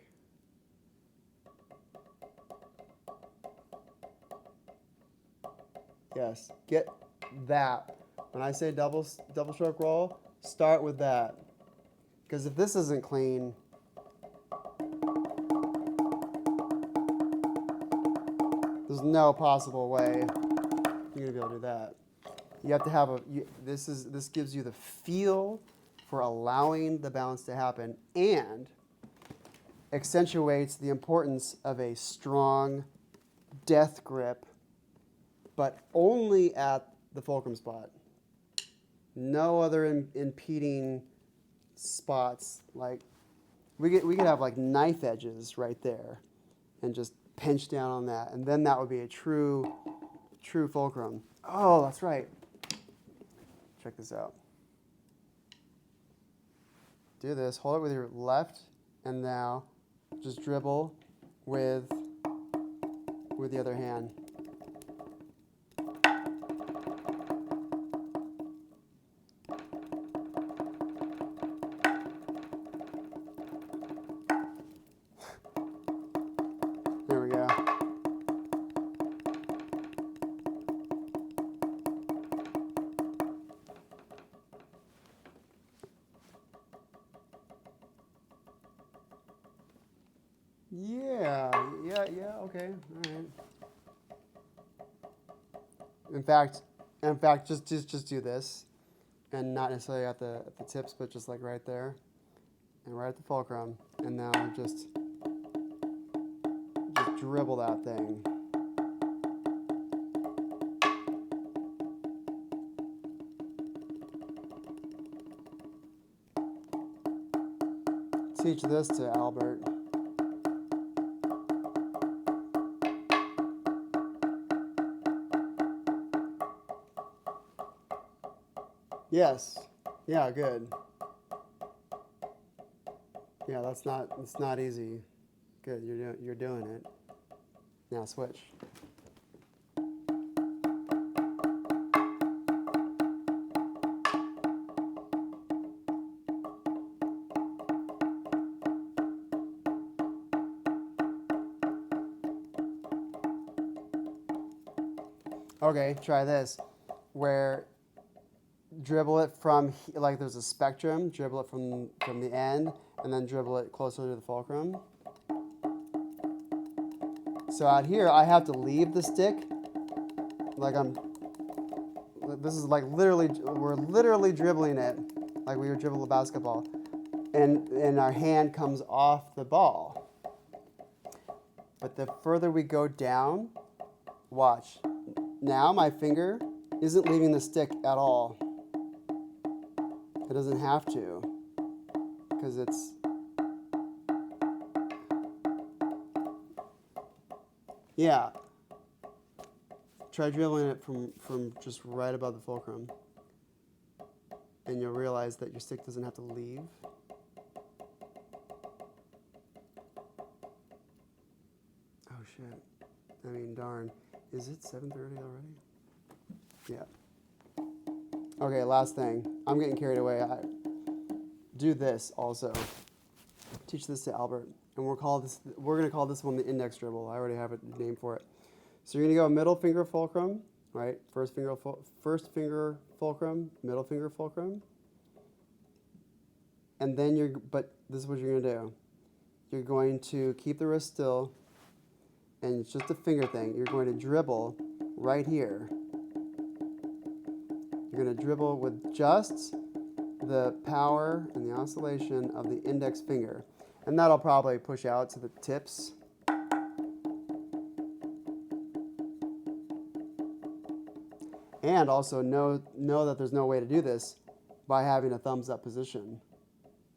Yes. Get that. When I say double stroke roll, start with that. Because if this isn't clean, there's no possible way you're gonna be able to do that. You have to have this gives you the feel for allowing the bounce to happen and accentuates the importance of a strong death grip, but only at the fulcrum spot. No other impeding spots. Like we could have like knife edges right there and just pinch down on that, and then that would be a true fulcrum. Oh, that's right. Check this out. Do this. Hold it with your left, and now just dribble with the other hand. There we go. Yeah, okay, all right. In fact, just do this, and not necessarily at the tips, but just like right there, and right at the fulcrum, and now just dribble that thing. Teach this to Albert. Yes. Yeah, good. Yeah, it's not easy. Good, you're doing it. Now switch. Okay, try this. Where dribble it from, like there's a spectrum, dribble it from the end, and then dribble it closer to the fulcrum. So out here, I have to leave the stick, like this is like we're literally dribbling it, like we would dribble a basketball. And our hand comes off the ball. But the further we go down, watch. Now my finger isn't leaving the stick at all. It doesn't have to, because it's, yeah. Try dribbling it from just right above the fulcrum, and you'll realize that your stick doesn't have to leave. Oh shit. I mean, darn. Is it 7:30 already? Yeah. Okay, last thing. I'm getting carried away. Do this also. Teach this to Albert, and we're gonna call this one the index dribble. I already have a name for it. So you're gonna go middle finger fulcrum, right? First finger fulcrum, middle finger fulcrum, and then but this is what you're gonna do. You're going to keep the wrist still, and it's just a finger thing. You're going to dribble right here. You're going to dribble with just the power and the oscillation of the index finger. And that'll probably push out to the tips. And also know that there's no way to do this by having a thumbs up position.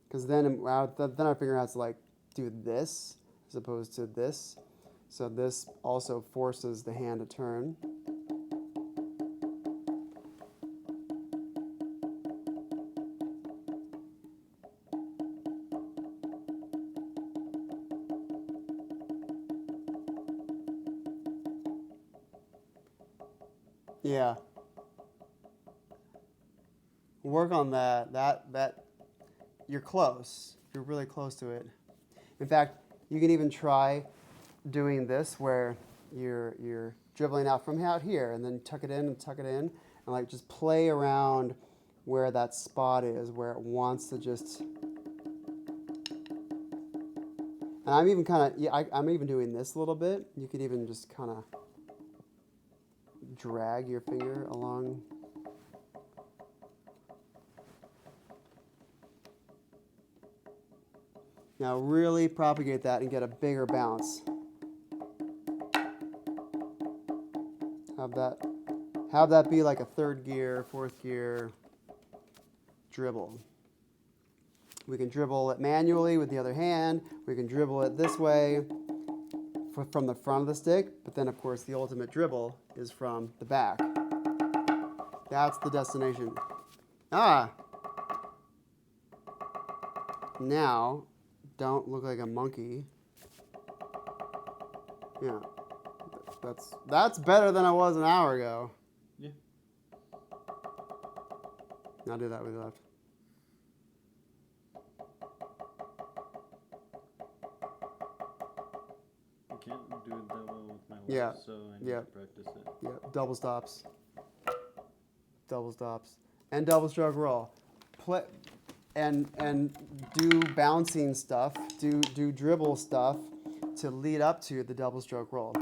Because then our finger has to like do this as opposed to this. So this also forces the hand to turn. Yeah. Work on that. That you're close. You're really close to it. In fact, you can even try doing this where you're dribbling out from out here and then tuck it in and like just play around where that spot is, where it wants to just. And I'm even kind of I'm even doing this a little bit. You could even just kind of drag your finger along. Now really propagate that and get a bigger bounce. Have that be like a third gear, fourth gear dribble. We can dribble it manually with the other hand. We can dribble it this way from the front of the stick, but then of course the ultimate dribble is from the back. That's the destination. Now, don't look like a monkey. Yeah. That's better than I was an hour ago. Yeah. Now do that with your left. I can't do it that well with my left, Yeah. so I need to practice it. Yeah, double stops. Double stops. And double stroke roll. Play and do bouncing stuff, do dribble stuff to lead up to the double stroke roll.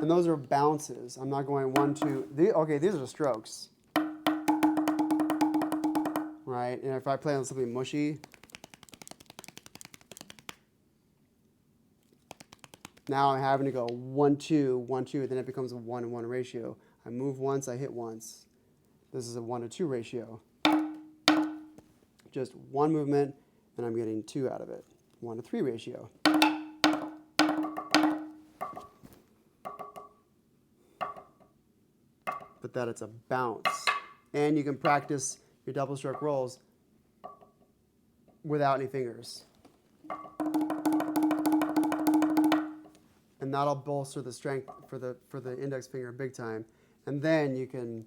And those are bounces. I'm not going 1, 2. Okay, these are strokes. Right? And if I play on something mushy, now I'm having to go 1, 2, 1, 2, then it becomes a 1-to-1 ratio. I move once, I hit once. This is a 1-to-2 ratio. Just one movement, and I'm getting 2 out of it. 1-to-3 ratio. But that it's a bounce. And you can practice your double stroke rolls without any fingers. And that'll bolster the strength for the index finger big time. And then you can.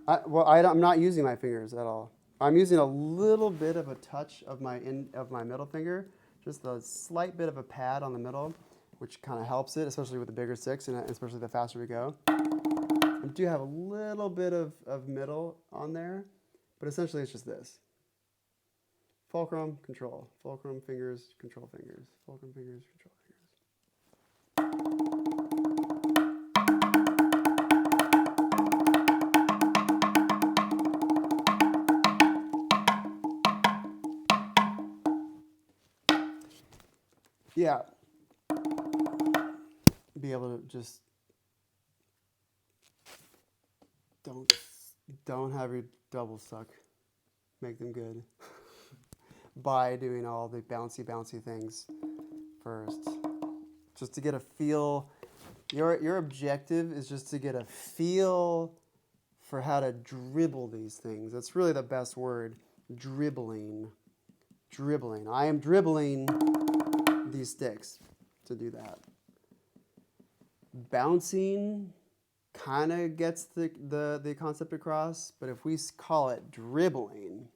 I'm not using my fingers at all. I'm using a little bit of a touch of my middle finger, just a slight bit of a pad on the middle, which kind of helps it, especially with the bigger sticks and especially the faster we go. I do have a little bit of middle on there, but essentially it's just this. Fulcrum, control. Fulcrum, fingers, control fingers. Fulcrum, fingers, control fingers. Yeah. Be able to just don't have your doubles suck. Make them good. By doing all the bouncy things first. Just to get a feel. Your objective is just to get a feel for how to dribble these things. That's really the best word. Dribbling. Dribbling. I am dribbling these sticks to do that. Bouncing kind of gets the concept across, but if we call it dribbling,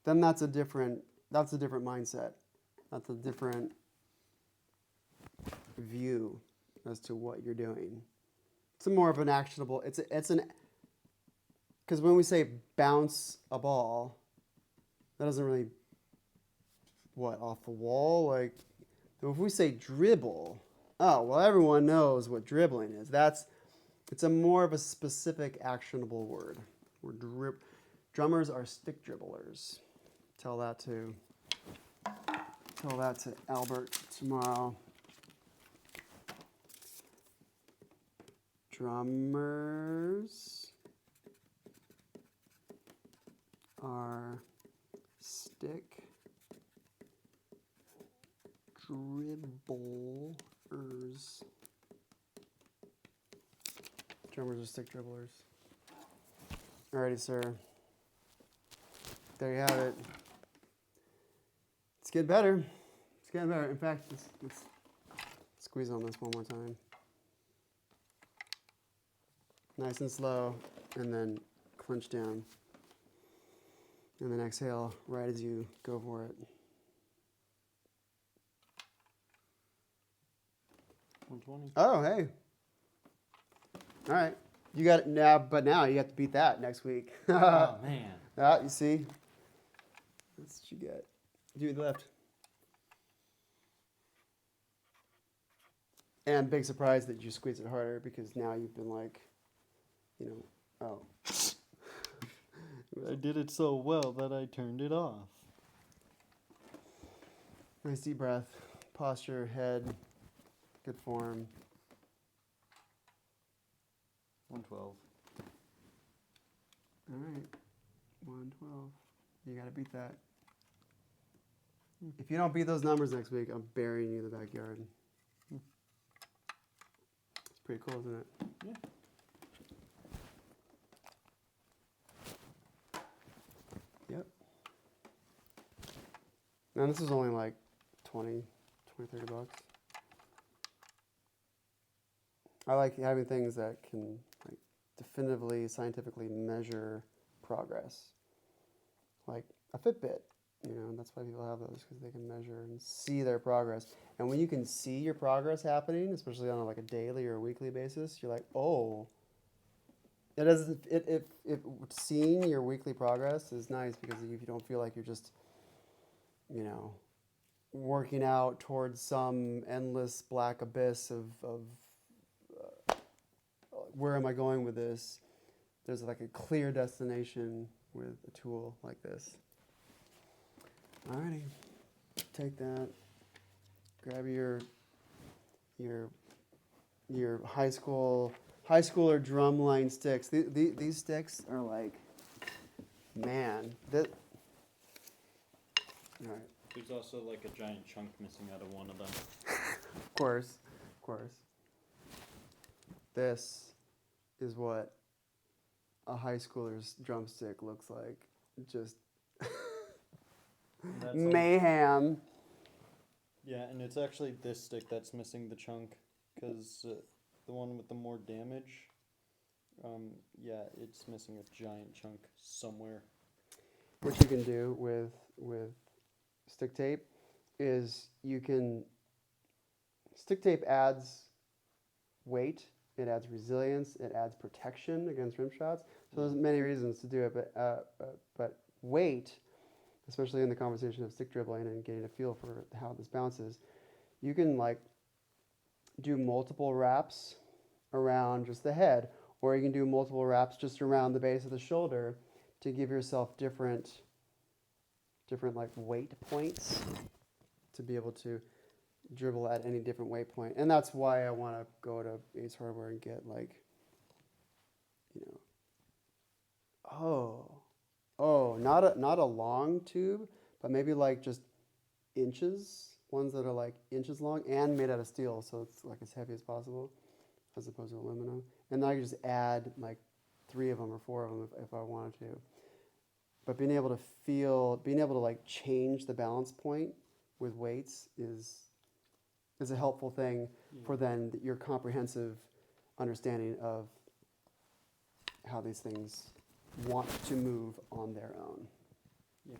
then that's a different mindset. That's a different view as to what you're doing. It's more of an actionable. Because when we say bounce a ball, that doesn't really off the wall. Like if we say dribble, oh well, everyone knows what dribbling is. It's a more of a specific actionable word. Drummers are stick dribblers. Tell that to Albert tomorrow. Drummers are stick dribblers. Drummers are stick dribblers. Alrighty, sir. There you have it. It's getting better. It's getting better. In fact, let's squeeze on this one more time. Nice and slow, and then clench down. And then exhale right as you go for it. 120. Oh, hey. All right. You got it now, but now you have to beat that next week. Oh, man. Ah, you see? That's what you get. Do the left. And big surprise that you squeeze it harder because now you've been like, oh. I did it so well that I turned it off. Nice deep breath. Posture, head, good form. 112. All right. 112. You got to beat that. If you don't beat those numbers next week, I'm burying you in the backyard. It's pretty cool, isn't it? Yeah. Yep. Now this is only like 30 bucks. I like having things that can like definitively, scientifically measure progress. Like a Fitbit, that's why people have those, because they can measure and see their progress. And when you can see your progress happening, especially on like a daily or a weekly basis, you're like, oh. If seeing your weekly progress is nice, because if you don't feel like you're just, working out towards some endless black abyss of where am I going with this? There's like a clear destination with a tool like this. Alrighty, take that. Grab your high schooler drumline sticks. These sticks are like, man. All right. There's also like a giant chunk missing out of one of them. Of course. This is what a high schooler's drumstick looks like. Just mayhem. Yeah, and it's actually this stick that's missing the chunk, because the one with the more damage, it's missing a giant chunk somewhere. What you can do with stick tape is stick tape adds weight, it adds resilience, it adds protection against rim shots. So there's many reasons to do it, but weight, especially in the conversation of stick dribbling and getting a feel for how this bounces, you can like do multiple wraps around just the head, or you can do multiple wraps just around the base of the shoulder to give yourself different like weight points to be able to dribble at any different weight point. And that's why I want to go to Ace Hardware and get like, not a long tube, but maybe like just inches, ones that are like inches long and made out of steel, so it's like as heavy as possible, as opposed to aluminum. And then I can just add like 3 of them or 4 of them if I wanted to. But being able to like change the balance point with weights is a helpful thing for then your comprehensive understanding of how these things want to move on their own. Yeah.